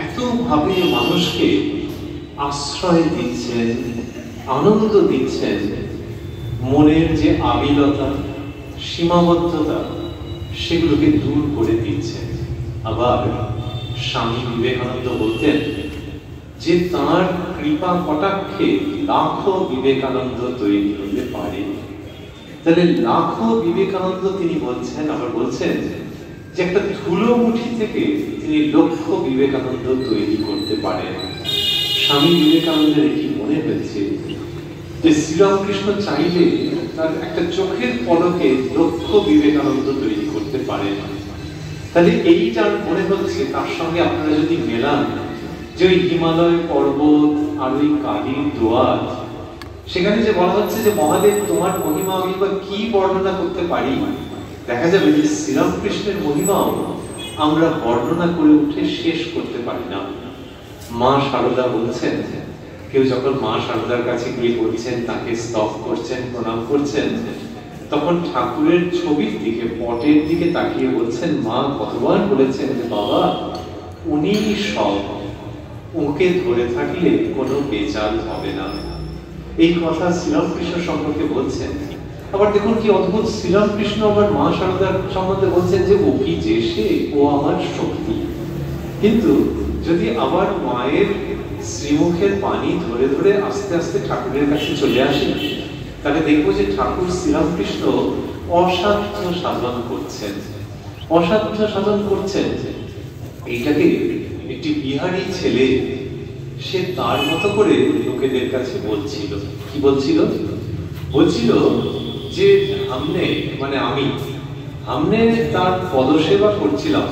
এতভাবে মানুষকে আশ্রয় দিচ্ছেন, আনন্দ দিচ্ছেন, মনের যে আবিলতা, সীমাবদ্ধতা সেগুলোকে দূর করে দিচ্ছেন। আবার স্বামী বিবেকানন্দ বলতেন যে তাঁর কৃপা কটাক্ষে লাখো বিবেকানন্দ তৈরি হতে পারে। তাহলে লাখো বিবেকানন্দ তিনি বলছেন, আবার বলছেন যে একটা ধুলো মুঠি থেকে তিনি লক্ষ বিবেকানন্দ তৈরি করতে পারেন। স্বামী বিবেকানন্দের এটি মনে হয়েছে যে শ্রীরামকৃষ্ণ চাইলে তার একটা চোখের পলকে লক্ষ বিবেকানন্দ তৈরি করতে পারেন। তাহলে এই যার মনে হচ্ছে তার সঙ্গে আপনারা যদি মেলান যে ওই হিমালয় পর্বত আর ওই কালীর দোয়াত, সেখানে যে বলা হচ্ছে যে মহাদেব তোমার মহিমা আমি বা কি বর্ণনা করতে পারি, দেখা যাবে যে শ্রীরামকৃষ্ণের মহিমাও আমরা বর্ণনা করে উঠে শেষ করতে পারি না। মা শারদা বলছেন, কেউ যখন মা শারদার কাছে গিয়ে বলছেন, তাকে স্তব করছেন, প্রণাম করছেন, তখন ঠাকুরের ছবির দিকে, পটের দিকে তাকিয়ে বলছেন, মা কতবার বলেছেন যে বাবা উনি সব, ওকে ধরে থাকলে কোনো বেচাল হবে না। এই কথা শ্রীরামকৃষ্ণ সম্পর্কে বলছেন। আবার দেখুন কি অদ্ভুত, শ্রীরামকৃষ্ণ আবার মা শারদার সম্বন্ধে বলছেন যে ও কি যে সে, ও আমার শক্তি। কিন্তু যদি আবার মায়ের শ্রীমুখের পানি ধরে ধরে আস্তে আস্তে ঠাকুরের কাছে চলে আসে, তাহলে দেখবো যে ঠাকুর শ্রীরামকৃষ্ণ অসাধ্য সাধন করছেন, অসাধ্য সাধন করছেন। এইটাকে একটি বিহারি ছেলে সে তার মতো করে লোকেদের কাছে বলছিল। কি বলছিল? বলছিল যে আমি তার পদসেবা করছিলাম,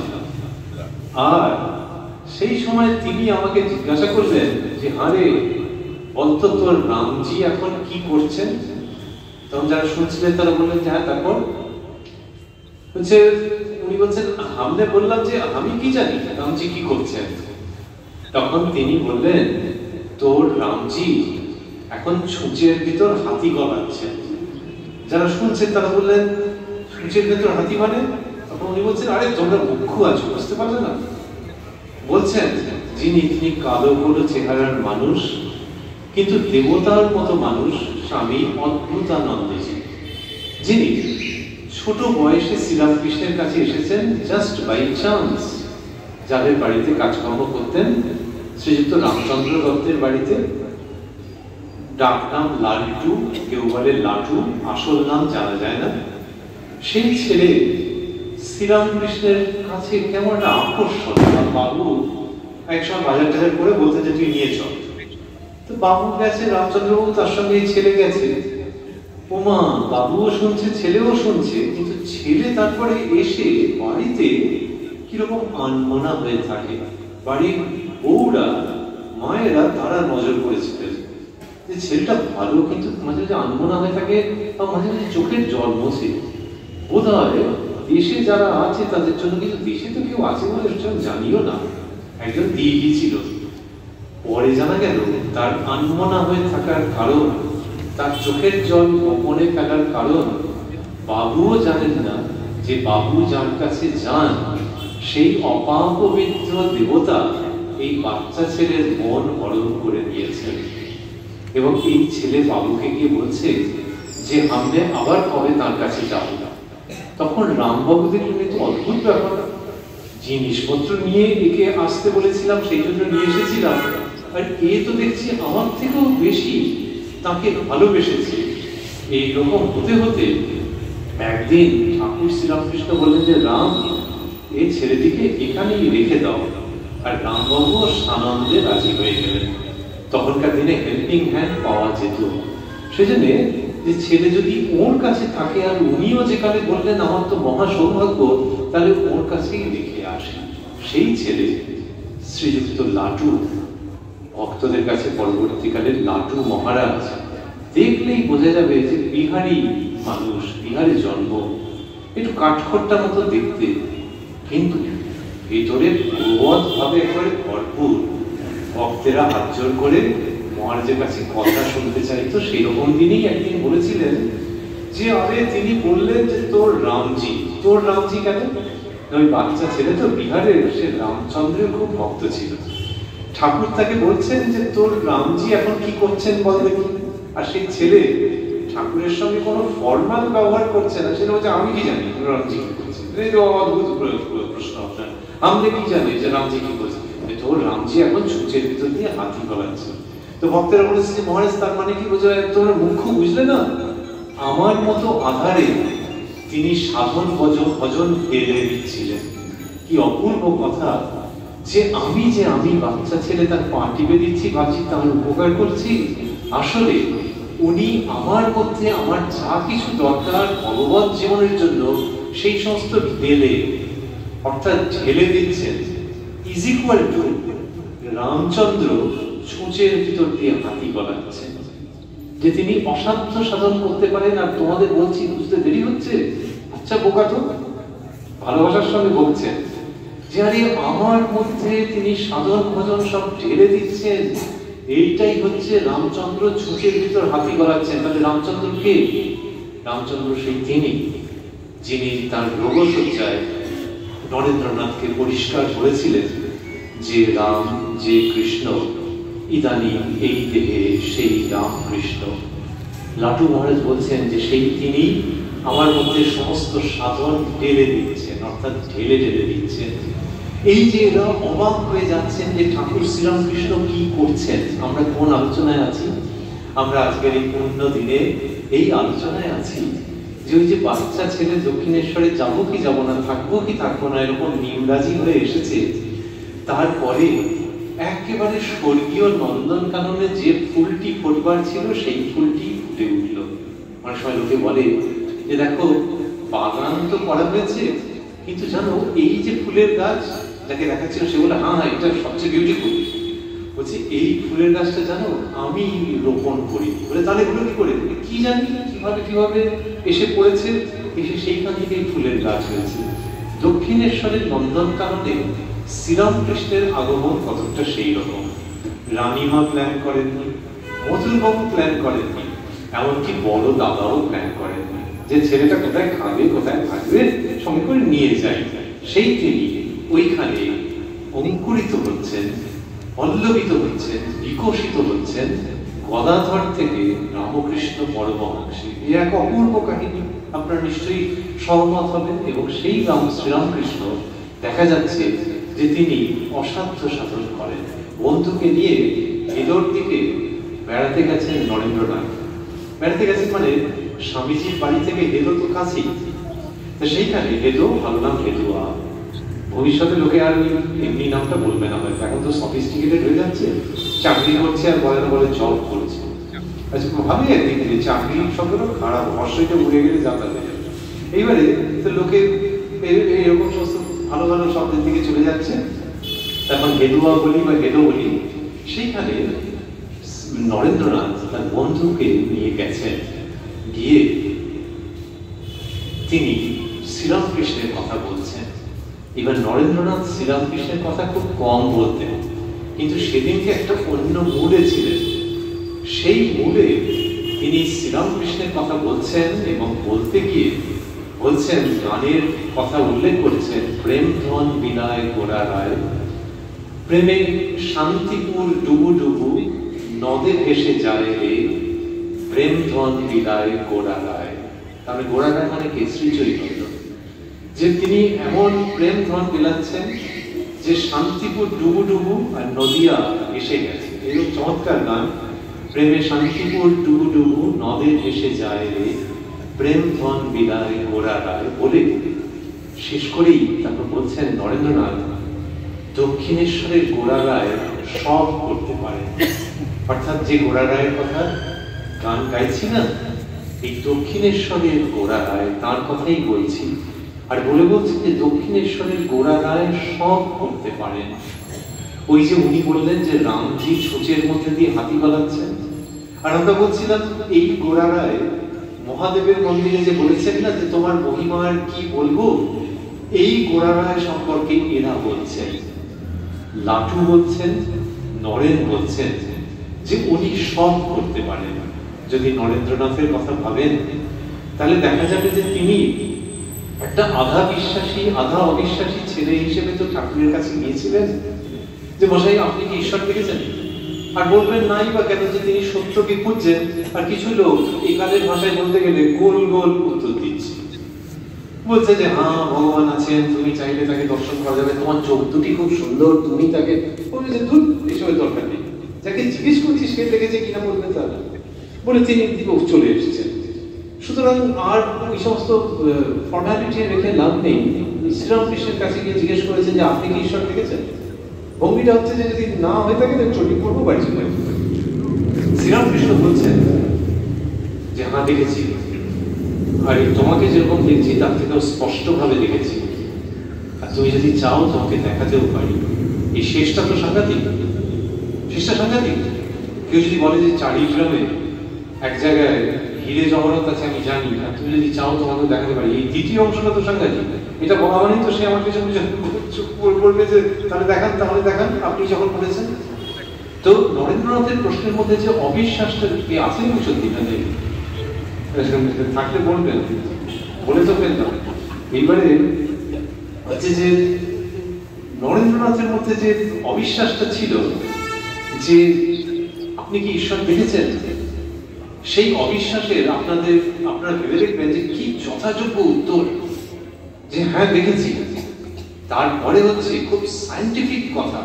আর সেই সময় তিনি আমাকে জিজ্ঞাসা করলেন যে আরে বলতো তোর রামজি এখন কি করছেন? তখন যারা শুনছিলেন তারা বললেন যে হ্যাঁ তারপর হচ্ছে, উনি বলছেন আমনে বললাম যে আমি কি জানি রামজি কি করছেন। তখন তিনি বললেন তোর রামজি এখন ছুঁচের ভিতর হাতি গলাচ্ছেন। যারা শুনছেন তারা বললেন ছুঁচের ভিতর হাতি মানে? তখন উনি বলছেন আরে তোমরা মুখ্য আছো, বুঝতে পারলে না? বলছেন যিনি তিনি কালো কালো চেহারার মানুষ, কিন্তু দেবতার মতো মানুষ, স্বামী অদ্ভুতানন্দজি, যিনি ছোট বয়সে শ্রীরামকৃষ্ণের কাছে এসেছেন জাস্ট বাই চান্স। যাদের বাড়িতে কাজকর্ম করতেন, শ্রীযুক্ত রামচন্দ্র দত্তের বাড়িতে, ডাক নাম লালটু, কেউ বলে লাটু, আসল নাম জানা যায় না। সেই ছেলে শ্রীরামকৃষ্ণের কাছে কেমন একটা আকর্ষণ। বাবু একসময় বাজার টাজার করে বলতে যে তুই নিয়ে চল। তো বাবু গেছে, রামচন্দ্রবাবু তার সঙ্গে এই ছেলে গেছে। ওমা, বাবুও শুনছে, ছেলেও শুনছে, কিন্তু ছেলে তারপরে এসে বাড়িতে কিরকম আনমনা হয়ে থাকে। বাড়ির বউরা, মায়েরা তারা নজর করেছিলেন যে ছেলেটা ভালো, কিন্তু মাঝে মাঝে আনমনা হয়ে থাকে, বা মাঝে মাঝে চোখের জল মোছে। বোধ হয় দেশে যারা আছে তাদের জন্য, কিন্তু দেশে তো কেউ আছে বলে জানিও না, একজন দিদি ছিল। পরে জানা গেল তার আনমনা হয়ে থাকার কারণ, তার চোখের জল গোপনে ফেলার কারণ, বাবুও জানেন না যে বাবু যার কাছে যান সেই অপাপবিত্র দেবতা এই বাচ্চা ছেলের মন হরণ করে দিয়েছেন। এবং এই ছেলে বাবুকে গিয়ে বলছে যে আমরা আবার কবে তার কাছে যাব। তখন রামবাবু দেখলেন তো অদ্ভুত ব্যাপার, জিনিসপত্র নিয়ে একে আসতে বলেছিলাম সেই জন্য নিয়ে এসেছিলাম, আর এ তো দেখছি আমার থেকেও বেশি তাকে ভালোবেসেছে। এইরকম হতে হতে একদিন ঠাকুর শ্রীরামকৃষ্ণ বললেন যে রাম, এই ছেলেটিকে এখানেই রেখে দাও। আর রামবাবু সানন্দে রাজি হয়ে গেলেন। তখনকার দিনে হেল্পিং হ্যান্ড পাওয়া যেত, সেজন্য যে ছেলে যদি ওর কাছে থাকে, আর উনিও যেখানে বললেন আমার তো মহা সৌভাগ্য, তাহলে ওর কাছেই রেখে আসে। সেই ছেলে শ্রীযুক্ত লাটু, ভক্তদের কাছে পরবর্তীকালে লাটু মহারাজ, দেখলেই বোঝা যাবে যে বিহারি মানুষ, বিহারে জন্ম, একটু কাঠখোট্টা মতো দেখতে, কিন্তু ভিতরে প্রবদ ভাবে একেবারে ভরপুর। ভক্তেরা হাত জোর করে মহারাজের কাছে কথা শুনতে চাইতো। সেই রকম দিনই একদিন বলেছিলেন যে আরে তিনি বললেন যে তোর রামজি, তোর রামজি কেন? ওই বাচ্চা ছেলে তো বিহারের, সে রামচন্দ্রের খুব ভক্ত ছিল। ঠাকুর তাকে বলছেন যে তোর রামজি এখন কি করছেন বল দেখি। আর সেই ছেলে ঠাকুরের সঙ্গে কোনো ফর্মাল ব্যবহার করছে না, সেটা হচ্ছে আমি কি জানি রামজি কি করছে। এই তো অদ্ভুত প্রশ্ন আপনার, আমরা কি জানি যে রামজি কি করছে? তো রামজি এখন ছুঁচের ভিতর দিয়ে হাতি গলাচ্ছে। তো ভক্তেরা বলেছে যে মহারাজ তার মানে কি বোঝা, তোমরা মুখ্য বুঝলে না, আমার মতো আধারে তিনি সাধন ভজন ফেলে দিচ্ছিলেন। কি অপূর্ব কথা, যে আমি বাচ্চা ছেলে তার পা টিপে দিচ্ছি, ভাবছি তার উপকার করছি, আসলে উনি আমার মধ্যে আমার যা কিছু দরকার ভগবত জীবনের জন্য সেই সমস্ত ঢেলে, অর্থাৎ ঢেলে দিচ্ছেন। ইজ ইকুয়াল টু রামচন্দ্র ছুঁচের ভিতর দিয়ে হাতি গলাচ্ছেন, যে তিনি অসাধ্য সাধন করতে পারেন। আর তোমাদের বলছি, বুঝতে দেরি হচ্ছে? আচ্ছা বোকা তো, ভালোবাসার সঙ্গে বলছেন যে আরে আমার মধ্যে তিনি সাধন ভজন সব ঢেলে দিচ্ছেন, এইটাই হচ্ছে রামচন্দ্র ছুঁচের ভিতর হাতি গলাচ্ছেন। তাহলে রামচন্দ্র কে? রামচন্দ্র সেই তিনি, যিনি তার রোগশয্যায় নরেন্দ্রনাথকে পরিষ্কার বলেছিলেন যে রাম যে কৃষ্ণ, ইদানিং এই দেহে সেই রাম কৃষ্ণ। লাটু মহারাজ বলছেন যে সেই তিনি আমার মধ্যে সমস্ত সাধন ঢেলে দিচ্ছেন, অর্থাৎ ঢেলে দিচ্ছেন। এই যে এরা অবাক হয়ে যাচ্ছেন যে ঠাকুর শ্রীরামকৃষ্ণ কি করছেন। আমরা কোন আলোচনায় আছি? আমরা আজকের এই পূর্ণ দিনে এই আলোচনায় আছি যে ওই যে বাচ্চা ছেলে দক্ষিণেশ্বরে যাবো কি যাবো না, থাকবো কি থাকবো না, এরকম নিমরাজি হয়ে এসেছে। তারপরে একেবারে স্বর্গীয় নন্দনকাননে যে ফুলটি ফুটবার ছিল সেই ফুলটি ফুটে উঠল। অনেক সময় লোকে বলে যে দেখো বাগান তো করা হয়েছে, কিন্তু জানো এই যে ফুলের গাছ যাকে দেখাচ্ছিল সে বলে হ্যাঁ এটা সবচেয়ে বিউটিফুল। বলছে এই ফুলের গাছটা জানো আমি রোপণ করি। বলে তাহলে এগুলো কি করে? কি জানি কিভাবে এসে পড়েছে, এসে সেইখান থেকে এই ফুলের গাছ হয়েছে। দক্ষিণেশ্বরের নন্দনকাননে শ্রীরামকৃষ্ণের আগমন কতটা সেই রকম। রানীমা প্ল্যান করেননি, মধুরবাবু প্ল্যান করেননি, এমনকি বড় দাদাও প্ল্যান করেননি যে ছেলেটা কোথায় খাবে কোথায় থাকবে সঙ্গে করে নিয়ে যায়। সেই তিনি ওইখানে অঙ্কুরিত হচ্ছেন, পল্লবিত হচ্ছেন, বিকশিত হচ্ছেন গদাধর থেকে রামকৃষ্ণ পরমহংসে। এই এক অপূর্ব কাহিনী, আপনারা নিশ্চয়ই সহমত হবেন। এবং সেই শ্রীরামকৃষ্ণ দেখা যাচ্ছে যে তিনি অসাধ্য সাধন করেন। বন্ধুকে নিয়ে ভেতর দিকে বেড়াতে গেছেন নরেন্দ্রনাথ। বেড়াতে গেছেন মানে স্বামীজির বাড়ি থেকে হেদো তো কাছেই, সেইখানে হেদো, ভালো নাম হেদুয়া। ভবিষ্যতে লোকে আর এমনি নামটা বলবে না, হয়তো এখন তো সফিস্টিকেটেড হয়ে যাচ্ছে, চাকরি করছে আর বলে জব করছে। আচ্ছা ভাবি একদিন যে চাকরি শব্দটা খারাপ, অশ্রয়টা উড়ে গেলে যাতা হয়ে যাবে। এইবারে তো লোকে এরকম সমস্ত ভালো ভালো শব্দের দিকে চলে যাচ্ছে। এখন হেদুয়া বলি বা হেদো বলি, সেইখানে নরেন্দ্রনাথ তার বন্ধুকে নিয়ে গেছেন। গিয়ে তিনি শ্রীরামকৃষ্ণের কথা বলছেন। এবার নরেন্দ্রনাথ শ্রীরামকৃষ্ণের কথা খুব কম বলতেন, কিন্তু সেদিনকে একটা অন্য মুডে ছিলেন। সেই মুডে তিনি শ্রীরামকৃষ্ণের কথা বলছেন এবং বলতে গিয়ে বলছেন, গানের কথা উল্লেখ করেছেন, প্রেম ধন বিনায় গোড়া রায়, প্রেমে শান্তিপুর ডুবু ডুবু নদে ভেসে যায় রে, প্রেম ধন বিনায় গোড়া রায়। তাহলে গোড়া রায় মানে কে? শ্রী চৈতন্য। যে তিনি এমন প্রেম ধন বিলাচ্ছেন যে শান্তিপুর ডুবু ডুবু আর নদিয়া এসে গেছে। এরকম চমৎকার গান, প্রেমে শান্তিপুর ডুবু ডুবু নদে ভেসে যায় রে, প্রেম ধন বিলায় গোড়া রায় বলে শেষ করেই তারপর বলছেন নরেন্দ্রনাথ, দক্ষিণেশ্বরের গোড়া রায় সব করতে পারে। অর্থাৎ যে গোড়া রায়ের কথা গান গাইছি না, এই দক্ষিণেশ্বরের গোড়া রায় তার কথাই বলছি। আর বলছি যে দক্ষিণেশ্বরের গোড়া রায় সব করতে পারেন। ওই যে উনি বললেন যে রামজি ছুঁচের মধ্যে দিয়ে হাতি গলাচ্ছেন, আর আমরা বলছিলাম এই গোড়া রায় মহাদেবের মন্দিরে যে বলেছেন না যে তোমার মহিমার কি বলবো, এই গোড়া রায় সম্পর্কে এরা বলছেন। লাটু বলছেন, নরেন বলছেন যে উনি সব করতে পারেন। যদি নরেন্দ্রনাথের কথা ভাবেন তাহলে দেখা যাবে যে তিনি একটা আধা বিশ্বাসী আধা অবিশ্বাসী ছেলে হিসেবে তো ঠাকুরের কাছে গিয়েছিলেন যে মশাই আপনি কি ঈশ্বর দেখেছেন? আর বলবেন নাই বা কেন যে তিনি সত্যকে খুঁজছেন, আর কিছু লোক এই কালের ভাষায় বলতে গেলে গোল গোল উত্তর দিচ্ছে। বলছে যে হ্যাঁ ভগবান আছেন, তুমি চাইলে তাকে দর্শন করা যাবে, তোমার চোখ দুটি খুব সুন্দর, তুমি তাকে বলবে যে ধুর এসবের দরকার নেই, যাকে জিজ্ঞেস করছি সে দেখেছে কিনা বলবে তারা, বলে তিনি চলে এসেছেন। সুতরাং আর ওই সমস্ত ফর্মালিটি রেখে লাভ নেই। শ্রীরামকৃষ্ণের কাছে গিয়ে জিজ্ঞেস করেছেন যে আপনি কি ঈশ্বর দেখেছেন? ভঙ্গিটা হচ্ছে যে যদি না হয়ে থাকে তাহলে চটি করবো, বাড়ি চলে যাবো। শ্রীরামকৃষ্ণ বলছেন যে হ্যাঁ দেখেছি, আর তোমাকে যেরকম দেখছি তার থেকেও স্পষ্ট ভাবে দেখেছি, আর তুমি যদি চাও তোমাকে দেখাতেও পারি। এই শেষটা তো সাংঘাতিক, শেষটা সাংঘাতিক। কেউ যদি বলে যে চারিগ্রামে এক জায়গায় হিরে জহরত আছে আমি জানি, আর তুমি যদি চাও তোমাকে দেখাতে পারি, এই দ্বিতীয় অংশটা তো সাংঘাতিক। এটা বলা মানেই তো সে আমার কিছু বলবে যে তাহলে দেখান, তাহলে দেখান আপনি যখন বলেছেন। তো নরেন্দ্রনাথের প্রশ্নের মধ্যে যে অবিশ্বাসটা আছে সত্যি না নেই, থাকলে বলবেন, বলে তো ফেলতাম। এইবারে হচ্ছে যে নরেন্দ্রনাথের মধ্যে যে অবিশ্বাসটা ছিল যে আপনি কি ঈশ্বর দেখেছেন, সেই অবিশ্বাসের আপনারা ভেবে দেখবেন যে কি যথাযোগ্য উত্তর যে হ্যাঁ দেখেছি। তারপরে হচ্ছে খুব সায়েন্টিফিক কথা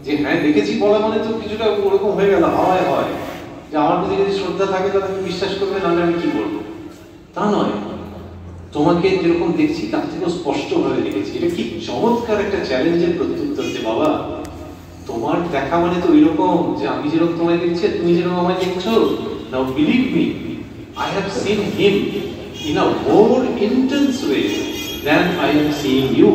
যে হ্যাঁ দেখেছি বলা মানে তো কিছুটা ওরকম হয়ে গেল, হয় যে আমার প্রতি যদি শ্রদ্ধা থাকে তাহলে আমি বিশ্বাস করবে, নাহলে আমি কি বলবো। তা নয়, তোমাকে যেরকম দেখছি তার থেকেও স্পষ্ট ভাবে দেখেছি। এটা কি চমৎকার একটা চ্যালেঞ্জের প্রত্যুত্তর যে বাবা তোমার দেখা মানে তো ওইরকম যে আমি যেরকম তোমায় দেখছি তুমি যেরকম আমায় দেখছো। Now believe me, I have seen him in a more intense way than I am seeing you.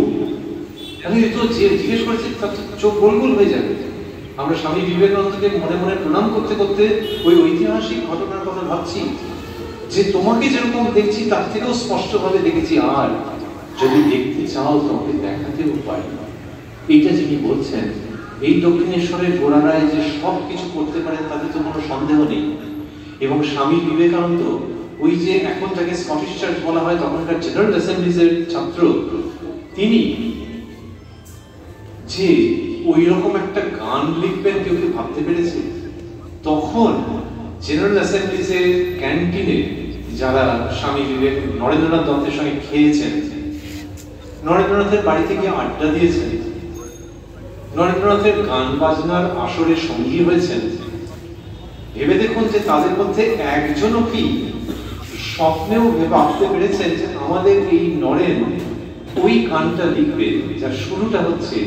আমি তো যে জিজ্ঞেস করছি তার চোখ গোল গোল হয়ে যাবে। আমরা স্বামী বিবেকানন্দকে মনে মনে প্রণাম করতে করতে ওই ঐতিহাসিক ঘটনার কথা ভাবছি যে তোমাকে যেরকম দেখছি তার থেকেও স্পষ্ট ভাবে দেখেছি, আর যদি দেখতে চাও তোমাকে দেখাতেও পারি। এইটা যিনি বলছেন, এই দক্ষিণেশ্বরের গোড়ারায় যে সব কিছু করতে পারেন তাতে তো কোনো সন্দেহ নেই। এবং স্বামী বিবেকানন্দ ওই যে এখন যাকে স্কটিশ চার্চ বলা হয় তখনকার জেনারেল অ্যাসেম্বলিজের ছাত্র, তিনি যে ওই রকম একটা গান লিখবেন কেউ কেউ ভাবতে পেরেছে? তখন জেনারেল অ্যাসেম্বলিজের ক্যান্টিনে যারা স্বামী বিবেক নরেন্দ্রনাথ দত্তের সঙ্গে খেয়েছেন, নরেন্দ্রনাথের বাড়িতে গিয়ে আড্ডা দিয়েছেন, নরেন্দ্রনাথের গান বাজনার আসরে সঙ্গী হয়েছেন, ভেবে দেখুন যে তাদের মধ্যে একজনও কি স্বপ্নেও ভাবতে পেরেছেন যে আমাদের এই নরেন ওই গানটা লিখবে যার শুরুটা হচ্ছে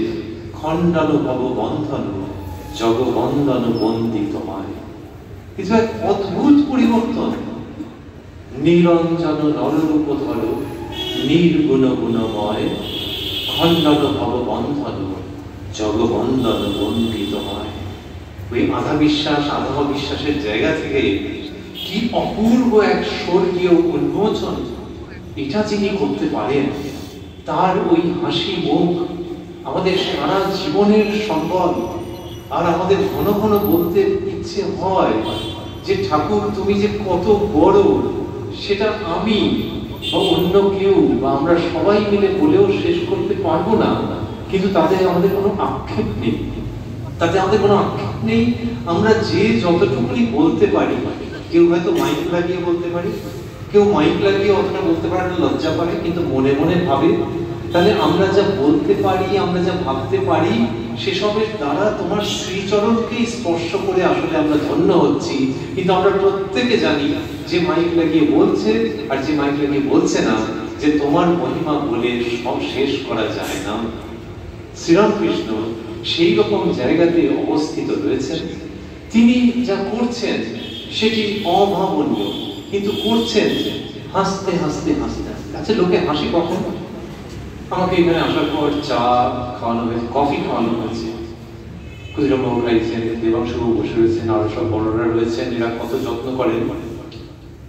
খণ্ডানো ভব বন্ধন জগবন্দন বন্দিত হয়। কিছু এক অদ্ভুত পরিবর্তন। নিরঞ্জন নররূপ ধর নির্গুণ গুণময় খণ্ডন ভব বন্ধন জগবন্দন বন্দিত হয়। ওই আধা বিশ্বাস আধা অবিশ্বাসের জায়গা থেকে কি অপূর্ব এক স্বর্গীয় উন্মোচন এটা যিনি করতে পারেন, তার ওই হাসি মুখ আমাদের সারা জীবনের সম্বল। আর আমাদের ঘন ঘন বলতে ইচ্ছে হয় যে ঠাকুর তুমি যে কত বড়, সেটা আমি বা অন্য কেউ বা আমরা সবাই মিলে বলেও শেষ করতে পারবো না। কিন্তু তাতে আমাদের কোনো আক্ষেপ নেই, তাতে আমাদের কোনো আক্ষেপ নেই। আমরা যে যতটুকুনি বলতে পারি, কেউ হয়তো মাইক লাগিয়ে বলতে পারি, কেউ মাইক লাগিয়ে অতটা বলতে পারে না, লজ্জা পারে, কিন্তু মনে মনে ভাবে। তাহলে আমরা যা বলতে পারি, আমরা যা ভাবতে পারি, সেসবের দ্বারা তোমার শ্রীচরণকেই স্পর্শ করে আসলে আমরা ধন্য হচ্ছি। কিন্তু আমরা প্রত্যেকে জানি যে মাইক লাগিয়ে বলছে আর যে মাইক লাগিয়ে বলছে না, যে তোমার মহিমা বলে সব শেষ করা যায় না। শ্রীরামকৃষ্ণ সেই রকম জায়গাতে অবস্থিত রয়েছেন। তিনি যা করছেন সেটি অভাবনীয়, কিন্তু করছেন হাসতে হাসতে হাসতে। আচ্ছা, লোকে হাসি কখন? আমাকে এখানে আসার পর চা খাওয়ানো হয়েছে, কফি খাওয়ানো হয়েছে, ক্ষুদিরামবাবু খাইছেন, দেবাংশুবাবু বসে রয়েছেন, আরো সব বড়রা রয়েছেন, এরা কত যত্ন করেন।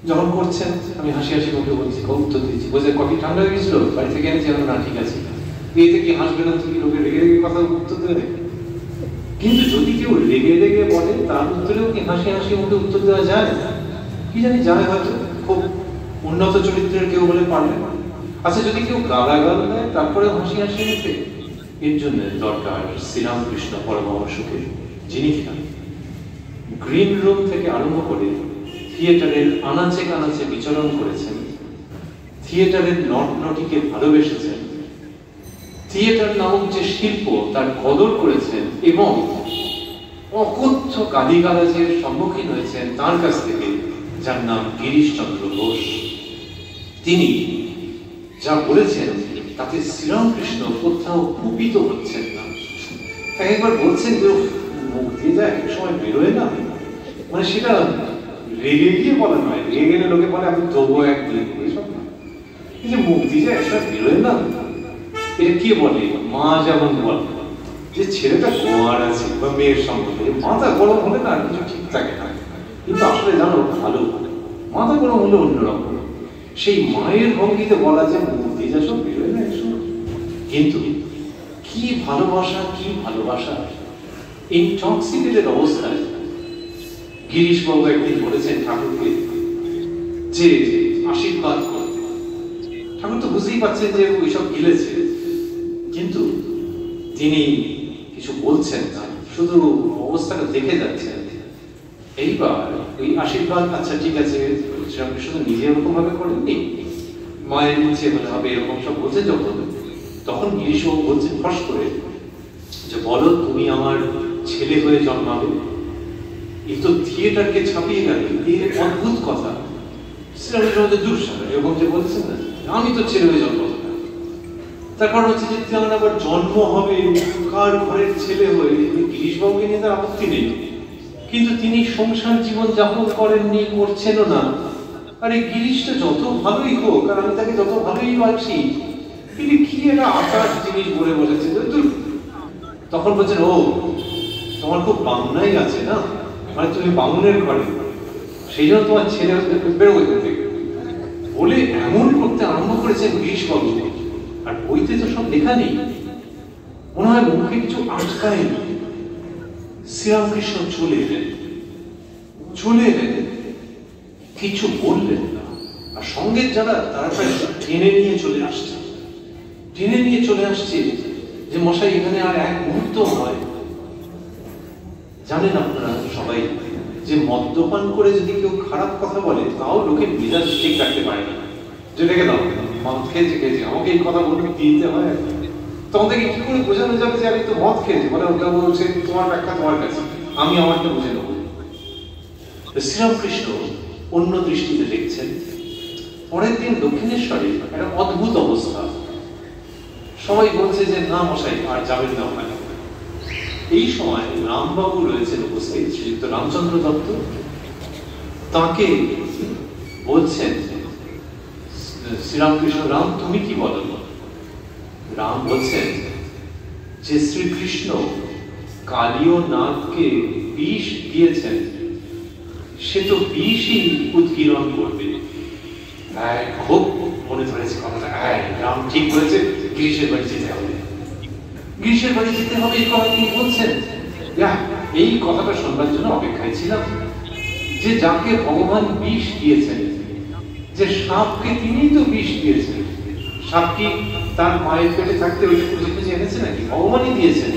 যখন করছেন আমি হাসি হাসি মুখে বলছি, উত্তর দিচ্ছি, বলছে কফি ঠান্ডা হয়ে গেছিল, বাড়ি থেকে এনেছি, না ঠিক আছে। এতে কি হাসবে না? তুমি লোকে রেগে রেগে কথা উত্তর দেবে। কিন্তু যদি কেউ রেগে রেগে বলে তার উত্তরেও কি হাসি হাসি মুখে উত্তর দেওয়া যায়? কি জানি যায়, হয়তো খুব উন্নত চরিত্রের কেউ বলে পারবে। আচ্ছা, যদি কেউ গালাগাল দেয় তারপরে হাসি হাসি মুখে, এর জন্য দরকার শ্রীরামকৃষ্ণ পরমহংসকে, যিনি কিনা গ্রিন রুম থেকে আরম্ভ করে থিয়েটারের আনাচে কানাচে বিচরণ করেছেন, থিয়েটারের নটনটিকে ভালোবেসেছেন, থিয়েটার নামক যে শিল্প তার কদর করেছেন এবং অকথ্য গালিগালাজের সম্মুখীন হয়েছেন তার কাছ থেকে, যার নাম গিরিশচন্দ্র ঘোষ। তিনি যা বলেছেন তাতে শ্রীরামকৃষ্ণ কোথাও কুপিত হচ্ছেন না। একবার বলছেন যে মুখ দিয়ে যা এক সময় বেরোয় না, মানে সেটা রেগে গিয়ে বলা নয়, রেগে গেলে লোকে বলে আমি তবুও একদিন, এইসব না। এই যে মুখ দিয়ে যা একসময় বেরোয় না, এটা কে বলে? মা যেমন বলে যে ছেলেটা গোয়ার আছে বা মেয়ের সম্বন্ধে মাথা গরম হলে না কিছু ঠিক থাকে না, কিন্তু আসলে জানো ভালো মাথা গরম হলে অন্যরকম। সেই মায়ের ভঙ্গিতে বলা যে মুখ দিয়ে যা সব বেরোয় না একসময়, কিন্তু কি ভালোবাসা, কি ভালোবাসা! ইনটক্সিকেটেড অবস্থায় গিরিশ বাবু একদিন বলেছেন ঠাকুরকে যে আশীর্বাদ করতে। ঠাকুর তো বুঝতেই পারছেন যে ওইসব গিলেছে, কিন্তু তিনি কিছু বলছেন না, শুধু অবস্থাটা দেখে যাচ্ছেন। এইবার ওই আশীর্বাদ, আচ্ছা ঠিক আছে, শ্রীরামকৃষ্ণ নিজে এরকম ভাবে করেননি, মায়ের ইচ্ছে হলে হবে এরকম সব বলছে যখন, তখন গিরিশবাবু বলছেন ফস করে যে বলো তুমি আমার ছেলে হয়ে জন্মাবে। এই তো থিয়েটারকে ছাপিয়ে গেল, এই অদ্ভুত কথা। শ্রীরামকৃষ্ণ দুঃসাহস এরকম যে বলছেন না আমি তো ছেলে হয়ে জন্মাবো না, তার কারণ হচ্ছে যে তেমন আবার জন্ম হবে কার ঘরের ছেলে হয়ে, গিরিশবাবুকে নিয়ে তার আপত্তি নেই, কিন্তু তিনি সংসার জীবন যাপন করেননি, করছেনও না। আরে গিরিশটা যত ভালোই হোক, আর আমি তাকে যত ভালোই বাসি, তিনি কি একটা আকাশ জিনিস বলে বলেছে। তখন বলছেন ও তোমার খুব বাংলাই আছে না, মানে তুমি বামুনের ঘরে, সেই জন্য তোমার ছেলে বেরোবে থেকে বলে এমন করতে আরম্ভ করেছেন গিরিশবাবু। আর বইতে তো সব লেখা নেই, মনে হয় মুখে কিছু আটকায়নি। শ্রীরামকৃষ্ণ চলে এলেন, কিছু বললেন না, আর সঙ্গে যারা তারা প্রায় টেনে নিয়ে চলে আসছে যে মশাই এখানে আর এক মুহূর্ত হয়। জানেন আপনারা সবাই যে মদ্যপান করে যদি কেউ খারাপ কথা বলে তাও লোকে মেজাজ ঠিক রাখতে পারে না, যে দেখে দাও মদ খেয়েছে আমাকে এই কথা বলতে দিতে হয়। তখন থেকে কি করে বোঝানো যাবে যে আমি তো মদ খেয়েছি, বলে ওটা বলছে তোমার ব্যাখ্যা তোমার কাছে, আমি আমারটা বুঝে নেব। শ্রীরামকৃষ্ণ অন্য দৃষ্টিতে দেখছেন। পরের দিন দক্ষিণেশ্বরে একটা অদ্ভুত অবস্থা, সবাই বলছে যে না মশাই আর যাবেন না ওখানে। এই সময় রামবাবু রয়েছেন উপস্থিত, শ্রীযুক্ত রামচন্দ্র দত্ত। তাকে বলছেন শ্রীরামকৃষ্ণ, রাম তুমি কি বলো? রাম বলছেন যে শ্রীকৃষ্ণ কালী ও নাগকে বিষ দিয়েছেন, সে তো বিষই উৎকীর্ণ করবে। খুব মনে ধরেছে কথাটা, রাম ঠিক বলেছে, গিরিশের বাড়ি যেতে হবে, গিরিশের বাড়ি যেতে হবে এই কথা তিনি বলছেন। এই কথাটা শোনবার জন্য অপেক্ষায় ছিলাম, যে যাকে ভগবান বিষ দিয়েছেন, যে সাপকে তিনিই তো বিষ দিয়েছেন। সাপ কি তার মায়ের পেটে থাকতে ওইটা খুঁজে খুঁজে এনেছে নাকি? ভগবানই দিয়েছেন।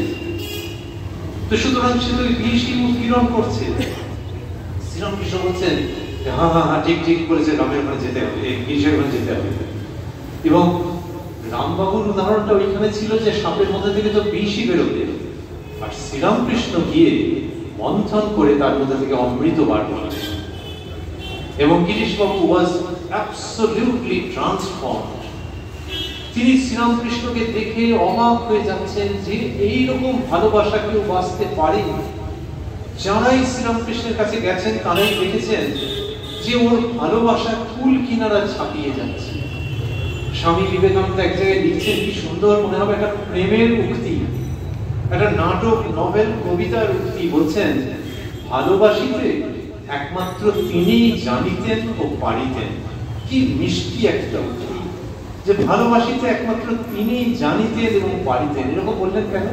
তো সুতরাং সে তো বিষই উৎকীর্ণ করছে। শ্রীরামকৃষ্ণ বলছেন হ্যাঁ ঠিক বলেছে, রামের ওখানে যেতে হবে, গিরিশের ওখানে যেতে হবে। এবং রামবাবুর উদাহরণটা ওইখানে ছিল যে সাপের মধ্যে থেকে তো বিষই বেরোবে, আর শ্রীরামকৃষ্ণ গিয়ে মন্থন করে তার মধ্যে থেকে অমৃত বার করেন। এবং গিরিশবাবু ওয়াজ অ্যাবসলিউটলি ট্রান্সফর্মড। তিনি শ্রীরামকৃষ্ণকে দেখে অবাক হয়ে যাচ্ছেন যে এইরকম ভালোবাসা কেউ বাঁচতে পারে। যারাই শ্রীরামকৃষ্ণের কাছে গেছেন তারাই দেখেছেন যে ওর ভালোবাসা কুল কিনারা ছাপিয়ে যাচ্ছে। স্বামী বিবেকানন্দ এক জায়গায় লিখছেন, কি সুন্দর মনে হবে, একটা প্রেমের উক্তি, একটা নাটক, নভেল, কবিতার উক্তি। বলছেন ভালোবাসিতে একমাত্র তিনিই জানিতেন ও পারিতেন। কি মিষ্টি একটা উক্তি, যে ভালোবাসিতে একমাত্র তিনিই জানিতেন এবং পারিতেন। এরকম বললেন কেন?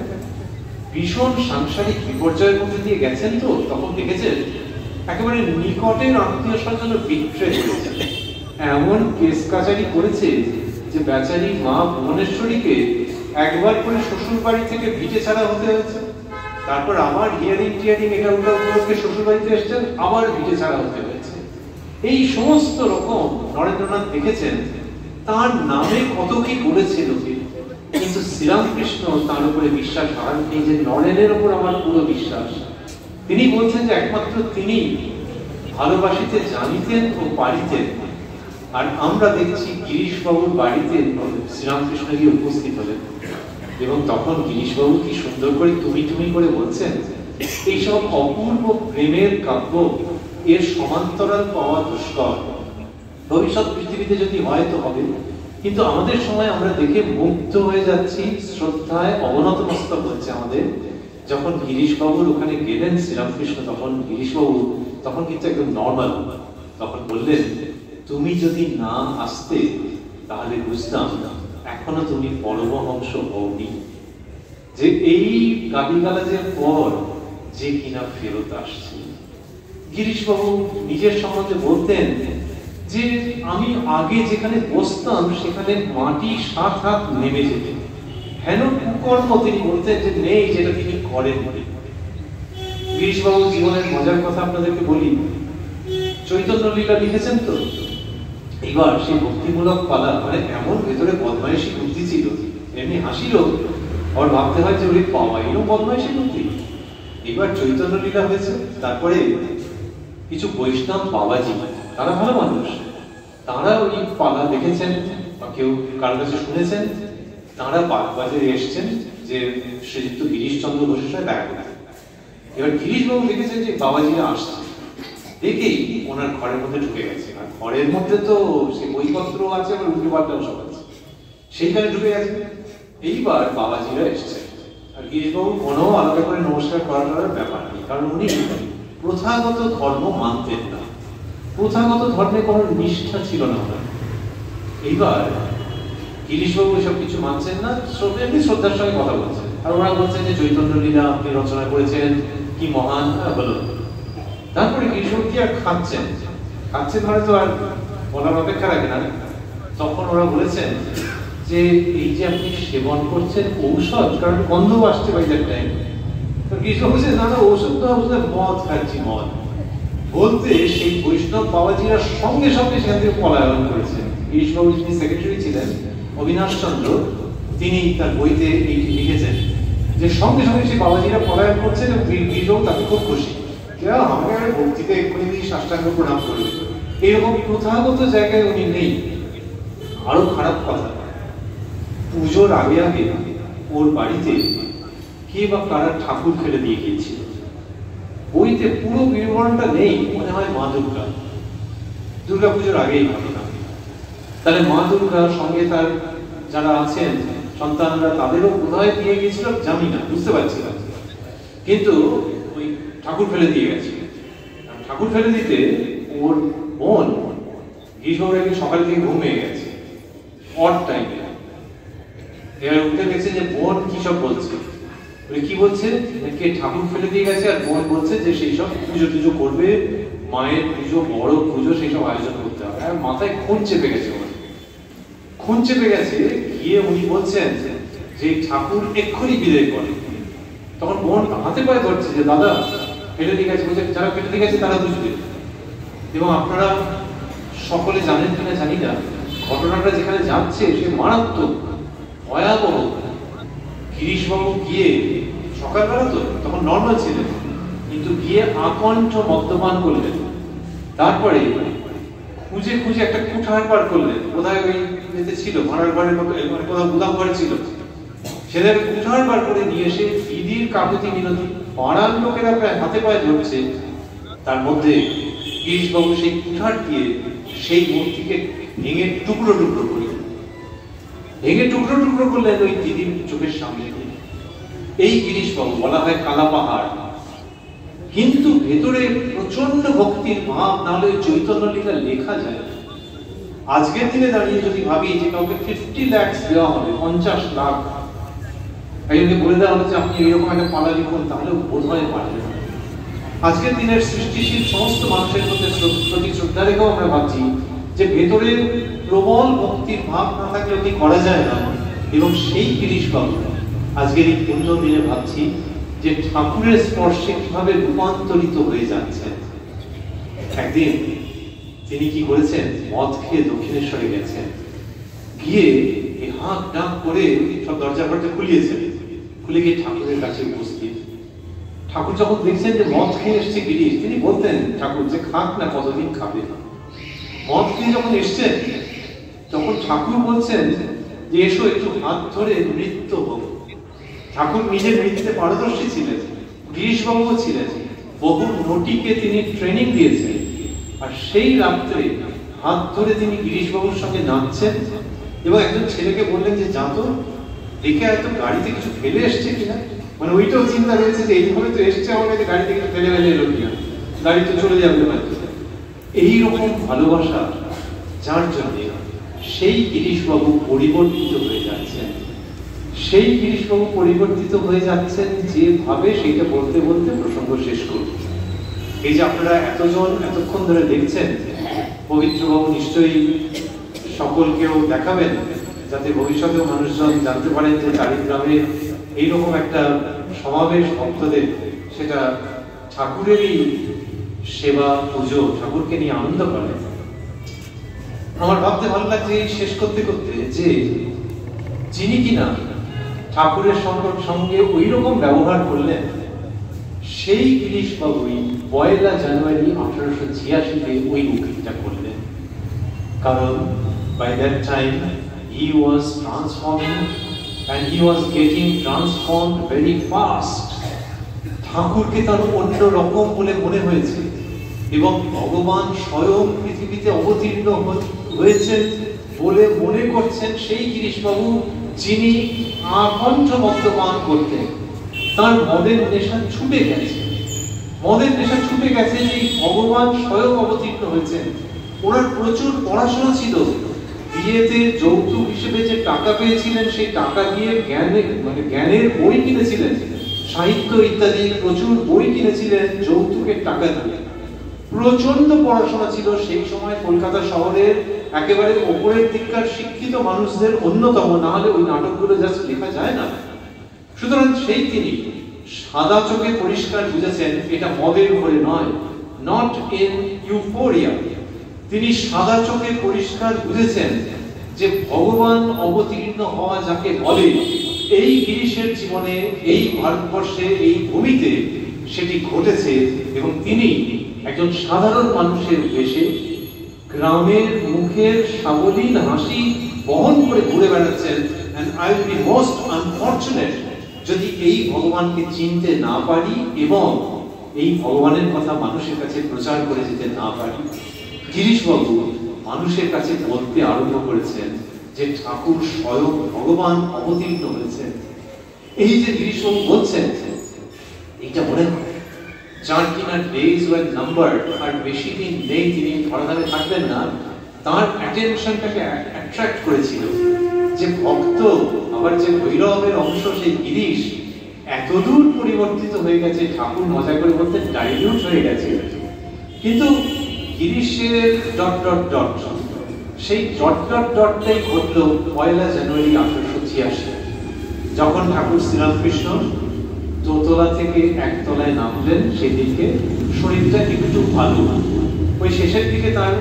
ভীষণ সাংসারিক বিপর্যয়ের মধ্যে দিয়ে গেছেন, তো তখন দেখেছেন একেবারে নিকটের আত্মীয় স্বজন বিক্রয় করেছেন, এমন কেস কাচারি করেছে যে বেচারি মা ভুবনেশ্বরীকে একবার করে শ্বশুর বাড়ি থেকে ভিটে ছাড়া হতে হয়েছে। তারপর আবার হিয়ারিং টিয়ারিং এটা ওটা উপলক্ষে শ্বশুর বাড়িতে এসছেন, আবার ভিটে ছাড়া হতে হয়েছে। এই সমস্ত রকম নরেন্দ্রনাথ দেখেছেন, তার নামে কত কি করেছিল, কিন্তু শ্রীরামকৃষ্ণ তার উপরে বিশ্বাস হারাননি যে নরেনের উপর আমার পুরো বিশ্বাস। তিনি বলছেন যে একমাত্র তিনি ভালোবাসিতে জানিতেন ও পারিতেন। আর আমরা দেখছি গিরিশবাবুর বাড়িতে শ্রীরামকৃষ্ণ গিয়ে উপস্থিত হলেন, এবং তখন গিরিশবাবু কি সুন্দর করে তুমি তুমি করে বলছেন। এইসব অপূর্ব প্রেমের কাব্য, এর সমান্তরাল পাওয়া দুষ্কর। ভবিষ্যৎ পৃথিবীতে যদি হয় তো হবে, কিন্তু আমাদের সময় আমরা দেখে মুগ্ধ হয়ে যাচ্ছি, শ্রদ্ধায় অবনত মস্তক হচ্ছে আমাদের। যখন গিরিশবাবুর ওখানে গেলেন শ্রীরামকৃষ্ণ, তখন গিরিশবাবু তখন কিন্তু একদম নর্মাল, তখন বললেন, তুমি যদি না আসতে তাহলে বুঝতাম এখনো তুমি পরমহংস হওনি, যে এই গালিগালাজের পর যে কিনা ফেরত আসছে। গিরিশবাবু নিজের সম্বন্ধে বলতেন যে আমি আগে যেখানে বসতাম সেখানে মাটি 7 হাত নেমে যেত। হেন কুকর্ম তিনি বলতেন যে নেই যেটা তিনি করেন। গিরিশবাবু জীবনের মজার কথা আপনাদেরকে বলি, চৈতন্য লীলা লিখেছেন তো, এবার সেই ভক্তিমূলক পালা, মানে এমন ভেতরে বদমাইশি বুদ্ধি ছিল, এমনি হাসিরও আর ভাবতে হয় যে ওই পাওয়া এরও বদমাইশি বুদ্ধি। এবার চৈতন্য লীলা হয়েছে, তারপরে কিছু বৈষ্ণব বাবাজি, তারা ভালো মানুষ, তারা ওই পালা দেখেছেন বা কেউ কারোর কাছে শুনেছেন, তারা বাগবাজারে এসছেন যে শ্রীযুক্ত গিরিশচন্দ্র ঘোষের সাথে দেখা করতে। এবার গিরিশবাবু দেখেছেন যে বাবাজিরা আসছে, দেখেই ওনার ঘরের মধ্যে ঢুকে গেছে। আর ঘরের মধ্যে তো সে বইপত্র আছে, আবার উল্টো পাল্টাও সব আছে, সেইখানে ঢুকে গেছে। এইবার বাবাজিরা এসছে, আর গিরিশবাবু কোনো আলাদা করে নমস্কার করার ব্যাপার নেই, কারণ উনি প্রথাগত ধর্ম মানতেন না, প্রথাগত ধর্মে কোনো নিষ্ঠা ছিল না ওনার। এইবার গিরিশবাবু এসব কিছু মানছেন না, এমনি শ্রদ্ধার সঙ্গে কথা বলছেন, আর ওরা বলছেন যে চৈতন্য লীলা আপনি রচনা করেছেন, কি মহান বলো। তারপরে গিরিশবাবু কি আর খাচ্ছেন ধরে তো আর বলার অপেক্ষা রাখে না, তখন ওরা বলেছেন যে এই যে আপনি সেবন করছেন ঔষধ, কারণ গন্ধ আসছে বাইরের টাইম। তো গিরিশবাবু বলছে না না, ঔষধ তো আসলে মদ খাচ্ছি, মদ বলতে সেই বৈষ্ণব বাবাজিরা সঙ্গে সঙ্গে সেখান থেকে পলায়ন করেছেন। গিরিশবাবু যিনি সেক্রেটারি ছিলেন, অবিনাশ চন্দ্র, তিনি তার বইতে এই লিখেছেন যে সঙ্গে সঙ্গে সেই বাবাজিরা পলায়ন করছেন, এবং গিরিশবাবু তাকে খুব খুশি, আমাকে ভক্তিতে এক্ষুনি সাষ্টাঙ্গ প্রণাম করবে। এরকম প্রথাগত জায়গায় উনি নেই। আরো খারাপ কথা, পুজোর আগে আগে ওর বাড়িতে কে বা কারা ঠাকুর ফেলে দিয়ে গিয়েছিল। বইতে পুরো বিবরণটা নেই, মনে হয় মা দুর্গা পুজোর আগেই ঘটনা। তাহলে মা দুর্গার সঙ্গে তার যারা আছেন সন্তানরা, তাদেরও বোধহয় দিয়ে গিয়েছিল, জানি না, বুঝতে পারছি না, কিন্তু ওই ঠাকুর ফেলে দিয়ে গেছে। ঠাকুর ফেলে দিতে ওর বোন গিরিশবাবুর একদিন সকাল থেকে ঘুমিয়ে গেছে অড টাইমে। এবার উঠে গেছে যে বোন কি সব বলছে, কি বলছে, কে ঠাকুর ফেলে দিয়ে গেছে, আর বোন বলছে যে সেই সব পুজো টুজো করবে, মায়ের পুজো, বড় পুজো, সেই সব আয়োজন করতে হবে। আর মাথায় খুন চেপে গেছে, খুন চেপে গেছে। গিয়ে উনি বলছেন যে ঠাকুর এক্ষুনি বিদায় করে। তখন বোন হাতে পায়ে ধরছে যে দাদা ফেলে দিয়ে গেছে, বলছে যারা ফেলে দিয়ে গেছে তারা বুঝবে। এবং আপনারা সকলে জানেন কিনা জানি না, ঘটনাটা যেখানে যাচ্ছে সে মারাত্মক ভয়াবহ। গিরিশবাবু গিয়ে সকালবেলা তো তখন নর্মাল ছিলেন, কিন্তু গিয়ে আকণ্ঠ মদ্যপান করলেন। তারপরে খুঁজে খুঁজে একটা কুঠার বার করলেন, বোধহয় ওই যেতে ছিল ভাড়ার ঘরের কোথাও গুদাম ঘরে ছিল, সেদের কুঠার বার করে নিয়ে এসে দিদির কাকুতি মিনতি, পাড়ার লোকেরা প্রায় হাতে পায়ে ধরছে, তার মধ্যে গিরিশবাবু সেই কুঠার দিয়ে সেই মূর্তিকে ভেঙে টুকরো টুকরো করলেন ওই দিদির চোখের সামনে। এই গিরিশবাবু বলা হয় কালা পাহাড়, কিন্তু ভেতরে প্রচন্ড ভক্তির ভাব, না হলে চৈতন্য লীলা লেখা যায়। আজকের দিনে দাঁড়িয়ে যদি ভাবি যে কাউকে 50 লাখ দেওয়া হবে, 50 লাখ, একজনকে বলে দেওয়া হলো যে আপনি এরকম একটা পালা লিখুন, তাহলে বোধ হয় পারবে না। আজকের দিনের সৃষ্টিশীল সমস্ত মানুষের মধ্যে প্রতি শ্রদ্ধা রেখেও আমরা ভাবছি যে ভেতরে প্রবল ভক্তির ভাব না থাকলে কি করা যায় না। এবং সেই গিরিশবাবু আজকের এই পূর্ণ দিনে ভাবছি যে ঠাকুরের স্পর্শে কিভাবে রূপান্তরিত হয়ে যাচ্ছেন। একদিন তিনি কি করেছেন, মদ খেয়ে দক্ষিণেশ্বরে গেছেন, গিয়ে হাঁক ডাক করে সব দরজা ফরজা খুলিয়েছেন, খুলে গিয়ে ঠাকুরের কাছে উপস্থিত। ঠাকুর যখন দেখছেন যে মদ খেয়ে এসছে গিরিশ, তিনি বলতেন ঠাকুর যে খাক না, কতদিন খাবে না। মদ খেয়ে যখন এসছেন তখন ঠাকুর বলছেন যে এসো একটু হাত ধরে নৃত্য হোক। ঠাকুর নিজে নৃত্যে পারদর্শী ছিলেন, গিরিশবাবুও ছিলেন, বহু নটিকে তিনি ট্রেনিং দিয়েছেন। আর সেই রাত্রে হাত ধরে তিনি গিরিশবাবুর সঙ্গে নাচছেন এবং একজন ছেলেকে বললেন যে যাতো দেখে হয়তো গাড়িতে কিছু ফেলে এসছে কিনা, মানে ওইটাও চিন্তা রয়েছে যে এইভাবে তো এসছে আমার কাছে, গাড়িতে কিছু ফেলে ফেলে এলো কিনা, গাড়ি তো চলে যাবে হয়তো। এইরকম ভালোবাসা যার জন্য সেই গিরিশবাবু পরিবর্তিত হয়ে যাচ্ছেন, সেই গিরিশবাবু পরিবর্তিত হয়ে যাচ্ছেন যেভাবে, সেইটা বলতে বলতে প্রসঙ্গ শেষ করব। এই যে আপনারা এতজন এতক্ষণ ধরে দেখছেন, পবিত্রবাবু নিশ্চয়ই সকলকেও দেখাবেন যাতে ভবিষ্যতেও মানুষজন জানতে পারেন যে চারিগ্রামে এইরকম একটা সমাবেশ ভক্তদের, সেটা ঠাকুরেরই সেবা পুজো, ঠাকুরকে নিয়ে আনন্দ করে। আমার ভাবতে ভালো লাগছে শেষ করতে করতে যে যিনি কিনা ঠাকুরের সঙ্গে ওই রকম ব্যবহার করলেন, সেই গিরিশবাবুই 1 জানুয়ারি 1886-তে ওই উক্তিটা করলেন। কারণ by that time he was transforming and he was getting transformed very fast. ঠাকুরকে তার অন্য রকম বলে মনে হয়েছে এবং ভগবান স্বয়ং পৃথিবীতে অবতীর্ণ হয়েছেন বলে মনে করছেন সেই গিরিশবাবু, যিনি আকণ্ঠ মদ্যপান করতেন। তার মদের নেশা ছুটে গেছে, মদের নেশা ছুটে গেছে, যে ভগবান স্বয়ং অবতীর্ণ হয়েছেন। ওনার প্রচুর পড়াশোনা ছিল, বিয়েতে যৌতুক হিসেবে যে টাকা পেয়েছিলেন সেই টাকা দিয়ে জ্ঞানের বই কিনেছিলেন, সাহিত্য ইত্যাদি প্রচুর বই কিনেছিলেন যৌতুকের টাকা দিয়ে। প্রচন্ড পড়াশোনা ছিল, সেই সময় কলকাতা শহরের একেবারে উপরের দিককার শিক্ষিত মানুষদের অন্যতম, না হলে ওই নাটকগুলো জাস্ট লেখা যায় না। সুতরাং সেই তিনি সাদা চোখে পরিষ্কার বুঝেছেন এটা মদের ঘরে নয়, নট ইন ইউফোরিয়া। তিনি সাদা চোখে পরিষ্কার বুঝেছেন যে ভগবান অবতীর্ণ হওয়া যাকে বলে, এই গিরিশের জীবনে, এই ভারতবর্ষে, এই ভূমিতে সেটি ঘটেছে। এবং তিনি একজন সাধারণ মানুষের বেশে গ্রামের মুখের সাবলীল হাসি বহন করে ঘুরে বেড়াচ্ছেন। and I will be most unfortunate যদি এই ভগবানকে চিনতে না পারি এবং এই ভগবানের কথা মানুষের কাছে প্রচার করে যেতে না পারি। গিরিশবাবু মানুষের কাছে বলতে আরম্ভ করেছেন যে ঠাকুর স্বয়ং ভগবান অবতীর্ণ হয়েছেন। এই যে গিরিশবাবু বলছেন, এটা মনে হয় যার কিনা ডেজ ওয়ার নাম্বার, আর বেশি দিন নেই তিনি ধরাধামে থাকবেন না, তার অ্যাটেনশনটাকে অ্যাট্রাক্ট করেছিল যে ভক্ত, আবার যে ভৈরবের অংশ সেই গিরিশ এতদূর পরিবর্তিত হয়ে গেছে, ঠাকুর মজা করে বলতে ডাইলিউট হয়ে গেছে। কিন্তু গিরিশের ডট ডট ডট, সেই ডট ডট ডটটাই ঘটল 1 জানুয়ারি 1886, যখন ঠাকুর শ্রীরামকৃষ্ণ দোতলা থেকে একতলায় নামলেন। সেদিকে শরীরটা একটু ভালো, ওই শেষের দিকে তার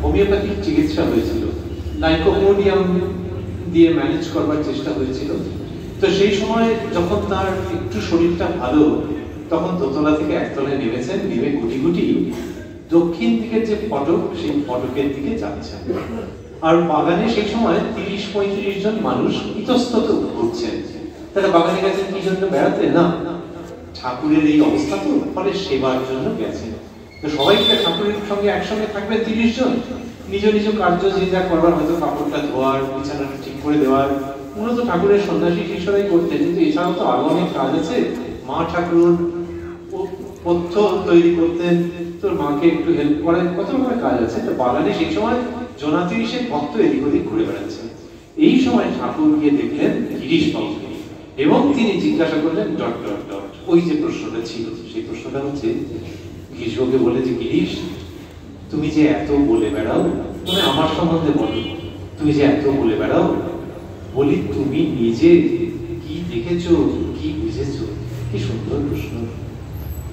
হোমিওপ্যাথিক চিকিৎসা হয়েছিল, লাইকোপোডিয়াম দিয়ে ম্যানেজ করবার চেষ্টা হয়েছিল। তো সেই সময় যখন তার একটু শরীরটা ভালো, তখন দোতলা থেকে একতলায় নেমেছেন, নেমে গুটি গুটি দক্ষিণ দিকের যে ফটক, সেই ফটকের দিকে যাচ্ছেন। আর বাগানে সেই সময় 30-35 জন মানুষ ইতস্তত ঘুরছেন। তারা বাগানে গেছেন কি জন্য? বেড়াতে না, ঠাকুরের এই অবস্থা তো, ফলে সেবার জন্য গেছেন। তো সবাই ঠাকুরের সঙ্গে একসঙ্গে থাকবেন 30 জন, নিজ নিজ কার্য যে যা করবার, হয়তো কাপড়টা ধোয়ার, বিছানাটা ঠিক করে দেওয়ার, মূলত ঠাকুরের সন্ন্যাসী শিষ্যরাই করতেন। কিন্তু এছাড়াও তো আরো অনেক কাজ আছে। মা ঠাকুর পথ্য তৈরি করতেন, তোর মাকে একটু হেল্প করেন, কত রকমের কাজ আছে। তো বাগানে সেই সময় 30 ভক্ত এদিক ওদিক ঘুরে বেড়াচ্ছে। এই সময় ঠাকুর গিয়ে দেখলেন গিরিশবাবুকে এবং তিনি জিজ্ঞাসা করলেন ডট ডট ডট, ওই যে প্রশ্নটা ছিল, সেই প্রশ্নটা হচ্ছে, গিরিশবাবুকে বলে যে গিরিশ, তুমি যে এত বলে বেড়াও, তুমি আমার সম্বন্ধে বলো, তুমি যে এত বলে বেড়াও, বলি তুমি নিজে কি দেখেছো, কি বুঝেছো? কি সুন্দর প্রশ্ন,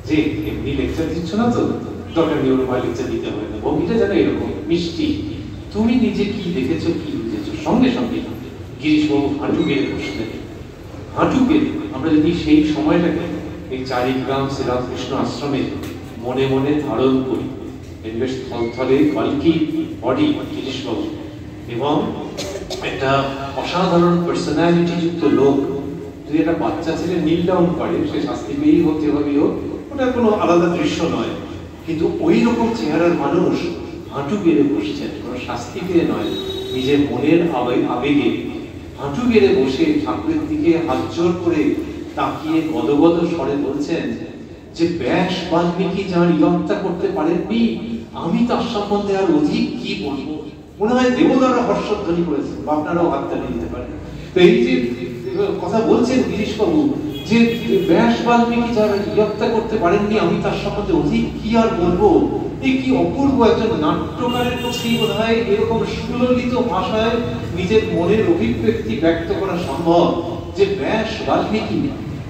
যে এমনি লেকচার দিচ্ছ না তো, দরকার নেই ওরকম লেকচার দিতে হবে না, ভঙ্গিটা যেন এরকম মিষ্টি। তুমি নিজে কি দেখেছো, কি বুঝেছো? সঙ্গে সঙ্গে গিরিশবাবু হাঁটু গেড়ে বসলেন। হাঁটু গেড়ে আমরা যদি সেই সময়টাকে এই চারিগ্রাম শ্রীরামকৃষ্ণ আশ্রমে মনে মনে ধারণ করি, বেশ থলথলে কলকি বডি গিরিশবাবু, এবং একটা অসাধারণ পার্সোনালিটি যুক্ত লোক, যদি একটা বাচ্চা ছেলে নীল ডাউন করে, সে শাস্তি পেয়েই হোক, যেভাবেই হোক, ওটা কোনো আলাদা দৃশ্য নয়। কিন্তু ওই রকম চেহারার মানুষ হাঁটু গেড়ে বসছেন, কোনো শাস্তি পেয়ে নয়, নিজের মনের আবেগে হাঁটু গেড়ে বসে ঠাকুরের দিকে হাত জোর করে তাকিয়ে গদগদ স্বরে বলছেন যে ব্যাস বাল্মীকি যার ইয়ত্তা করতে পারেননি, আমি তার সম্বন্ধে আর অধিক কি বলবো। মনে হয় দেবতারা হর্ষধ্বনি করেছেন, বা আপনারাও হাত তালি দিতে পারেন। তো এই যে কথা বলছেন গিরিশবাবু, যে ব্যাস বাল্মীকি যার ইয়ত্তা করতে পারেননি, আমি তার সম্বন্ধে অধিক কি আর বলবো। এই কি অপূর্ব, একজন নাট্যকারের পক্ষেই বোধ হয় এরকম সুললিত ভাষায় নিজের মনের অভিব্যক্তি ব্যক্ত করা সম্ভব। যে ব্যাস বাল্মীকি,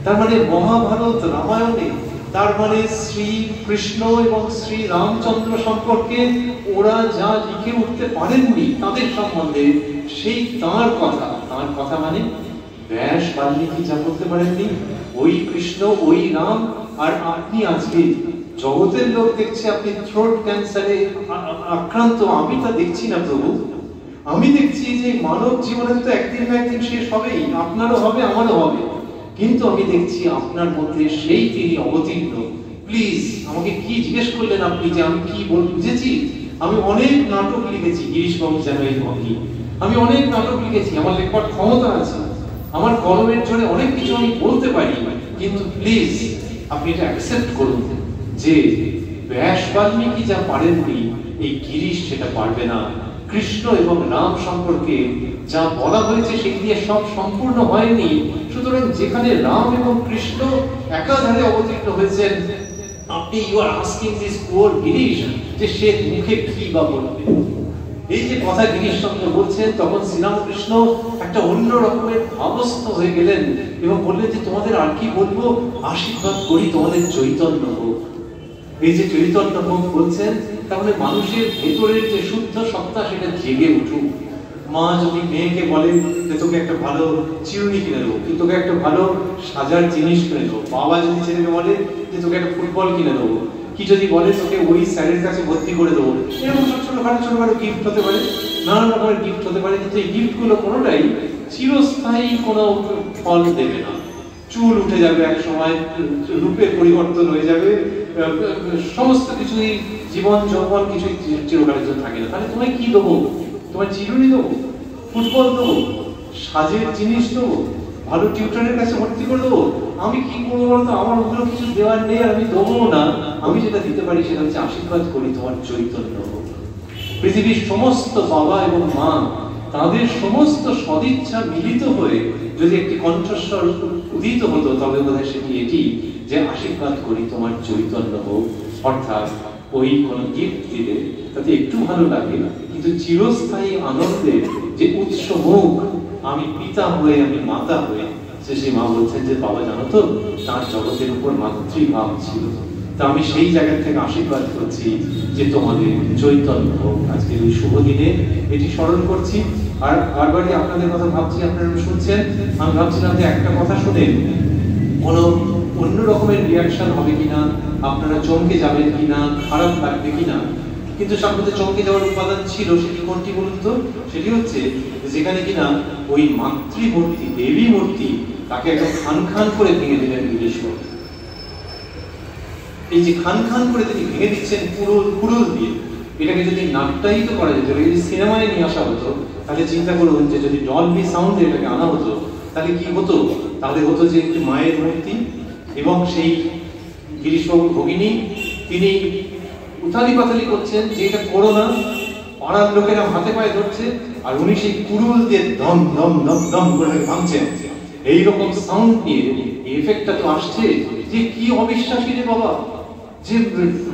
তার মানে মহাভারত রামায়ণে, তার মানে শ্রী কৃষ্ণ এবং শ্রী রামচন্দ্র সম্পর্কে ওরা যা লিখে উঠতে পারেননি তাদের সম্বন্ধে, সেই তার কথা মানে ব্যাস বাল্মীকি যা করতে পারেননি, ওই কৃষ্ণ, ওই রাম। আর আপনি আজকে জগতের লোক দেখছে আপনি থ্রোট ক্যান্সারে আক্রান্ত, আমি তা দেখছি না প্রভু। আমি দেখছি যে মানব জীবনে তো একদিন না একদিন শেষ হবেই, আপনারও হবে, আমারও হবে, কিন্তু আমি দেখছি আপনার মধ্যে সেই তিনি অবতীর্ণ। প্লিজ আমাকে কি জিজ্ঞেস করলেন আপনি, যে আমি কি বুঝেছি? আমি অনেক নাটক লিখেছি গিরিশবাবু যেন এই ভঙ্গি, আমি অনেক নাটক লিখেছি, আমার লেখার ক্ষমতা আছে, আমার কলমের জোরে অনেক কিছু আমি বলতে পারি, কিন্তু প্লিজ আপনি এটা অ্যাকসেপ্ট করুন যে ব্যাস বাল্মীকি যা পারেননি, এই গিরিশ সেটা পারবে না। কৃষ্ণ এবং রাম সম্পর্কে যা বলা হয়েছে সেই দিয়ে সব সম্পূর্ণ হয়নি। সুতরাং যেখানে রাম এবং কৃষ্ণ একাধারে অবতীর্ণ হয়েছেন, আপনি you are asking this poor Girish যে সে মুখে কি বা বলবে। এই যে কথা গিরিশ চন্দ্র বলছেন, তখন শ্রীরামকৃষ্ণ একটা অন্য রকমের ভাবস্থ হয়ে গেলেন এবং বললেন যে তোমাদের আর কি বলবো, আশীর্বাদ করি তোমাদের চৈতন্য হোক। এই যে চৈতন্য হোক বলছেন, তাহলে মানুষের ভেতরের যে শুদ্ধ সত্তা সেটা জেগে উঠুক। মা যদি মেয়েকে বলে যে তোকে একটা ভালো চিরুনি কিনে দেবো, কি তোকে একটা ভালো সাজার জিনিস কিনে দেবো, বাবা যদি ছেলেকে বলে যে তোকে একটা ফুটবল কিনে দেবো, কি যদি বলে তোকে ওই স্যারের কাছে ভর্তি করে দেবো, এরকম ছোটখাটো গিফট হতে পারে, নানান রকমের গিফট হতে পারে, কিন্তু এই গিফট গুলো কোনোটাই চিরস্থায়ী কোনো ফল দেবে না। চুল উঠে যাবে এক সময়, রূপের পরিবর্তন হয়ে যাবে, সমস্ত কিছুই, জীবন যৌবন কিছুই চিরকালের জন্য থাকে না। তাহলে তোমায় কি দেবো? তোমার চিরুনি দেবো, ফুটবল দেবো, সাজের জিনিস দেবো, ভালো টিউটরের কাছে ভর্তি করে দেবো? আমি কি করবো বলতো? আমার ওগুলো কিছু দেওয়ার নেই, আর আমি দেবো না। আমি যেটা দিতে পারি সেটা হচ্ছে আশীর্বাদ করি তোমার চৈতন্য হোক। পৃথিবীর সমস্ত বাবা এবং মা, তাদের সমস্ত সদিচ্ছা মিলিত হয়ে যদি একটি কণ্ঠস্বর উদিত হতো, তবে বোধহয় সেটি এটি যে আশীর্বাদ করি তোমার চৈতন্য হোক। অর্থাৎ ওই কোন গিফট দিলে তাতে একটু ভালো লাগে, কিন্তু চিরস্থায়ী আনন্দের যে উৎস মুখ, আমি পিতা হয়ে, আমি মাতা হয়ে, সেই মা বলছেন যে বাবা জানো তো, তার জগতের উপর মাতৃভাব ছিল। তা আমি সেই জায়গা থেকে আশীর্বাদ করছি যে তোমাদের চৈতন্য হোক। আজকের এই শুভ দিনে এটি স্মরণ করছি। আর বারবারই আপনাদের কথা ভাবছি, আপনারা শুনছেন, আমি ভাবছিলাম যে একটা কথা শুনে কোনো অন্য রকমের রিয়াকশন হবে কিনা, আপনারা চমকে যাবেন কিনা, খারাপ লাগবে কিনা। কিন্তু তার মধ্যে চমকে যাওয়ার উপাদান ছিল, সেটি কোনটি বলুন তো? সেটি হচ্ছে যেখানে কিনা ওই মাতৃমূর্তি, দেবী মূর্তি, তাকে একদম খান খান করে ভেঙে দিলেন গিরিশবাবু। এই যে খান খান করে তিনি ভেঙে দিচ্ছেন পুরুল দিয়ে, এটাকে যদি নাট্যায়িত করা যেত, যদি সিনেমায় নিয়ে আসা হতো, তাহলে চিন্তা করুন যে যদি ডলবি সাউন্ডে এটাকে আনা হতো, তাহলে কি হতো? তাহলে হতো যে একটি মায়ের মূর্তি এবং সেই গিরিশবাবুর ভগিনী, তিনি উথালি পাথালি করছেন যে এটা করো না, পাড়ার লোকেরা হাতে পায়ে ধরছে, আর উনি সেই কুড়ুল দিয়ে দম দম দম দম করে ভাঙছেন। এইরকম সাউন্ড নিয়ে এফেক্টটা তো আসছে, যে কি অবিশ্বাসী রে বাবা, যে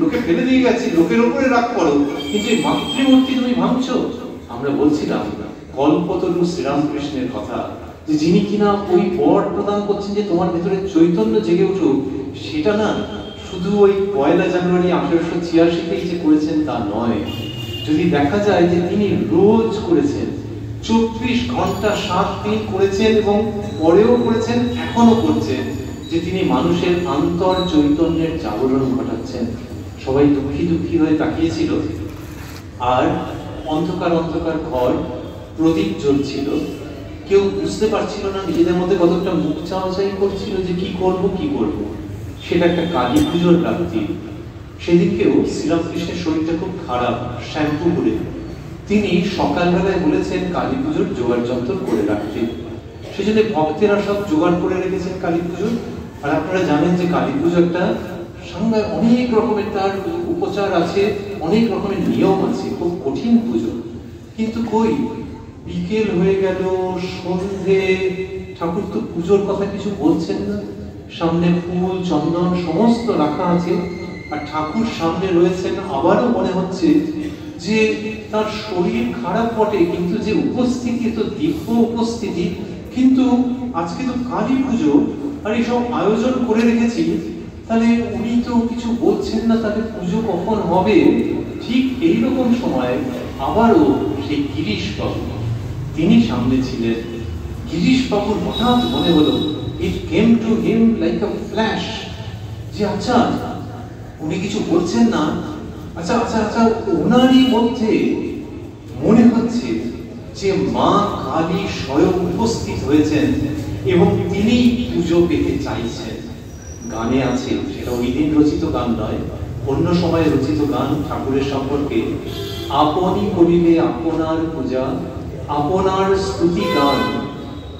লোকে ফেলে দিয়ে গেছে, লোকের উপরে রাগ করো, কিন্তু এই মাতৃমূর্তি তুমি ভাঙছো। আমরা বলছিলাম কল্পতরু শ্রীরামকৃষ্ণের কথা, যে যিনি কিনা ওই বর প্রদান করছেন যে তোমার ভেতরে চৈতন্য জেগে উঠুক, সেটা না শুধু ওই 1 জানুয়ারি 1886 যে করেছেন তা নয়। যদি দেখা যায় যে তিনি রোজ করেছেন, 24 ঘন্টা 7 দিন করেছেন এবং পরেও করেছেন, এখনো করছেন, যে তিনি মানুষের অন্তর চৈতন্যের জাগরণ ঘটাচ্ছেন। সবাই দুঃখী দুঃখী হয়ে তাকিয়েছিল, আর অন্ধকার অন্ধকার ঘর, প্রদীপ জ্বলছিল, কেউ বুঝতে পারছিল না, নিজেদের মধ্যে কতটা মুখ চাওয়াচাই করছিল যে কি করব কি করব। সেটা একটা কালী পুজোর রাত্রি। সেদিনকেও শ্রীরামকৃষ্ণের শরীরটা খুব খারাপ, শ্যাম্পু করে তিনি সকালবেলায় বলেছেন কালী পুজোর জোগাড় যন্ত্র করে রাখতে। সেজন্য ভক্তেরা সব জোগাড় করে রেখেছেন কালী পুজোর। আর আপনারা জানেন যে কালী পুজো একটা সঙ্গে অনেক রকমের তার উপচার আছে, অনেক রকমের নিয়ম আছে, খুব কঠিন পুজো। কিন্তু কই, বিকেল হয়ে গেল, সন্ধে, ঠাকুর তো পুজোর কথা কিছু বলছেন না। সামনে ফুল চন্দন সমস্ত রাখা আছে, আর ঠাকুর সামনে রয়েছেন। আবারও মনে হচ্ছে যে তার শরীর খারাপ বটে, কিন্তু যে উপস্থিতি তো দিব্য উপস্থিতি। কিন্তু আজকে তো কালী পুজো, আর এইসব আয়োজন করে রেখেছি, তাহলে উনি তো কিছু বলছেন না, তাহলে পুজো কখন হবে? ঠিক এইরকম সময় আবারও সেই গিরিশ বাবু, তিনি সামনে ছিলেন। গিরিশ বাবুর হঠাৎ মনে হলো, it came to him like a flash, যে আচ্ছা উনি কিছু বলছেন না, আচ্ছা আচ্ছা আচ্ছা, ওনারই মধ্যে মনে হচ্ছে যে মা কালী স্বয়ং উপস্থিত হয়েছেন এবং তিনি পুজো পেতে চাইছেন। গানে আছে, সেটা ওই দিন রচিত গান নয়, অন্য সময় রচিত গান ঠাকুরের সম্পর্কে। আপনি করিলে আপনার পূজা, আপনার স্তুতি গান,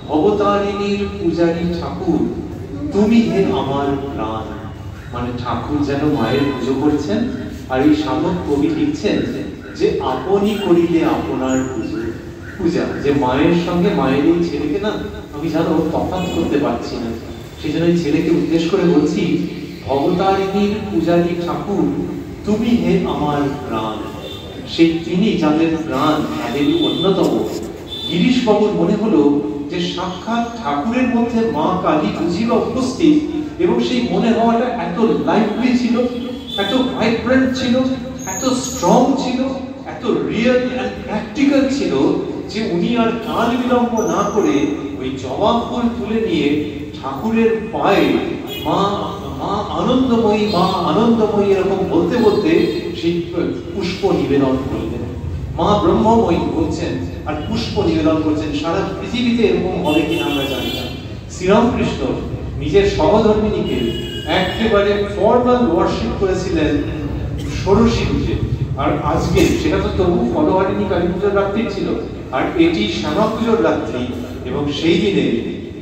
ভবতারিণীর পূজারী ঠাকুর, তুমি হে আমার প্রাণ। মানে ঠাকুর যেন মায়ের পুজো করছেন, আর এই সাধক কবি লিখছেন যে আপনি করিলে আপনার পূজা, যে মায়ের সঙ্গে মায়ের এই ছেলেকে না আমি জানো তফাৎ করতে পারছি না। সেই জন্য ছেলেকে উদ্দেশ্য করে বলছি, ভবতারিণীর পূজারী ঠাকুর, তুমি হে আমার প্রাণ। সেই তিনি যাদের প্রাণ, তাদেরই অন্যতম। গিরিশ বাবুর মনে হলো যে সাক্ষাৎ ঠাকুরের মধ্যে মা কালী বুঝিবা উপস্থিত, এবং সেই মনে হওয়াটা এত লাইভলি ছিল, এত ভাইব্রেন্ট ছিল, এত স্ট্রং ছিল, এত রিয়েল এন্ড প্র্যাকটিক্যাল ছিল, যে উনি আর কাল বিলম্ব না করে ওই জবা ফুল তুলে নিয়ে ঠাকুরের পায়ে মা মা আনন্দময়ী, মা আনন্দময়ী এরকম বলতে বলতে সেই পুষ্প নিবেদন করলেন। মা ব্রহ্মময়ী বলছেন আর পুষ্প নিবেদন করছেন। সারা পৃথিবীতে এরকম হবে কিনা আমরা জানি না। শ্রীরামকৃষ্ণ নিজের সহধর্মিনীকে একেবারে ফর্মাল ওয়ার্শিপ করেছিলেন ষোড়শী পুজো, আর আজকে সেটা তো তবু ফলোহারিণী কালী পুজোর রাত্রি ছিল, আর এটি শ্যামা পুজোর রাত্রি। এবং সেই দিনে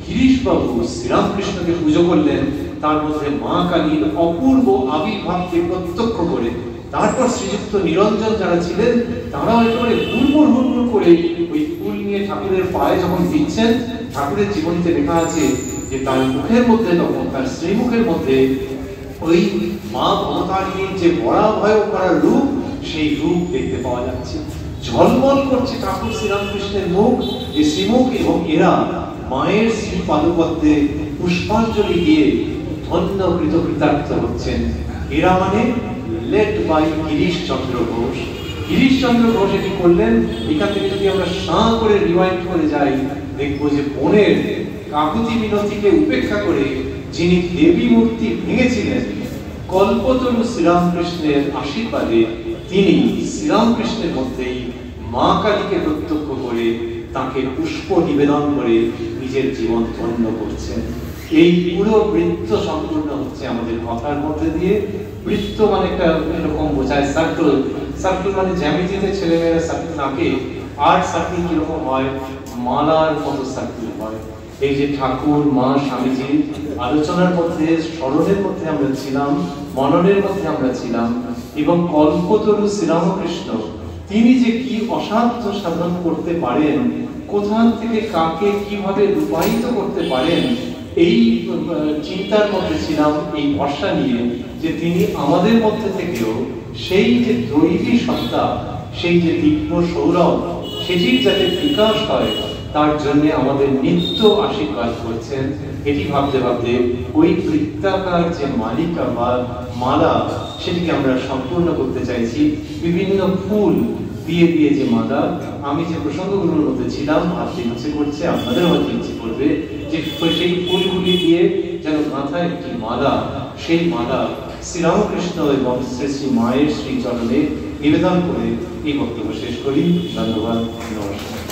গিরিশ বাবু শ্রীরামকৃষ্ণকে পুজো করলেন, তার মধ্যে মা কালীর অপূর্ব আবির্ভাবকে প্রত্যক্ষ করে। তারপর শ্রীযুক্ত নিরঞ্জন যারা ছিলেন, তারাও একেবারে হুড়মুড় হুড়মুড় করে ওই ফুল নিয়ে ঠাকুরের পায়ে যখন দিচ্ছেন, ঠাকুরের জীবনীতে লেখা আছে যে তার মুখের মধ্যে, তখন তার শ্রীমুখের মধ্যে ওই মা ভবতারিণীর যে বরাভয় করার রূপ, সেই রূপ দেখতে পাওয়া যাচ্ছে। ঝলমল করছে ঠাকুর শ্রীরামকৃষ্ণের মুখ, এই শ্রীমুখ, এবং এরা মায়ের শ্রী পাদপদ্মে পুষ্পাঞ্জলি দিয়ে ধন্য কৃতকৃতার্থ হচ্ছেন। এরা মানে লেড বাই গিরিশ চন্দ্র ঘোষ। গিরিশ চন্দ্র ঘোষ এটি করলেন। এখান থেকে যদি আমরা সাঁ করে রিওয়াইন্ড করে যাই, দেখবো যে বোনের কাকুতি মিনতিকে উপেক্ষা করে যিনি দেবী মূর্তি ভেঙেছিলেন, কল্পতরু শ্রীরামকৃষ্ণের আশীর্বাদে তিনি শ্রীরামকৃষ্ণের মধ্যেই মা কালীকে প্রত্যক্ষ করে তাকে পুষ্প নিবেদন করে নিজের জীবন ধন্য করছেন। এই পুরো বৃত্ত সম্পূর্ণ হচ্ছে আমাদের কথার মধ্যে দিয়ে। বৃত্ত মানে একটা এরকম বোঝায় সার্কেল, সার্কেল মানে জ্যামিতিতে ছেলেমেয়েরা সার্কেল আঁকে, আর্ট সার্কেল কিরকম হয়, মালার মতো সার্কেল হয়। এই যে ঠাকুর, মা, স্বামীজির আলোচনার মধ্যে, স্মরণের মধ্যে আমরা ছিলাম, মননের মধ্যে আমরা ছিলাম, এবং কল্পতরু শ্রীরামকৃষ্ণ তিনি যে কি অসাধ্য সাধন করতে পারেন, কোথা থেকে কাকে কিভাবে রূপায়িত করতে পারেন, এই চিন্তার মধ্যে ছিলাম, এই ভরসা নিয়ে যে তিনি আমাদের মধ্যে থেকেও সেই যে দৈবী সত্তা, সেই যে দিব্য সৌরভ, সেটির যাতে বিকাশ হয়, তার জন্য আমাদের নিত্য আশীর্বাদ করছেন। এটি ভাবতে ভাবতে ওই বৃত্তাকার যে মালিকা বা মালা, সেটিকে আমরা সম্পূর্ণ করতে চাইছি। বিভিন্ন ফুল দিয়ে দিয়ে যে মালা, আমি যে প্রসঙ্গগুলোর মধ্যে ছিলাম, ভাবতে ইচ্ছে করছে, আপনাদের হয়তো ইচ্ছে করবে যে সেই ফুলগুলি দিয়ে যেন গাঁথা একটি মালা, সেই মালা শ্রীরামকৃষ্ণ এবং শ্রী শ্রী মায়ের শ্রীচরণে নিবেদন করে এই বক্তব্য শেষ করি। ধন্যবাদ, নমস্কার।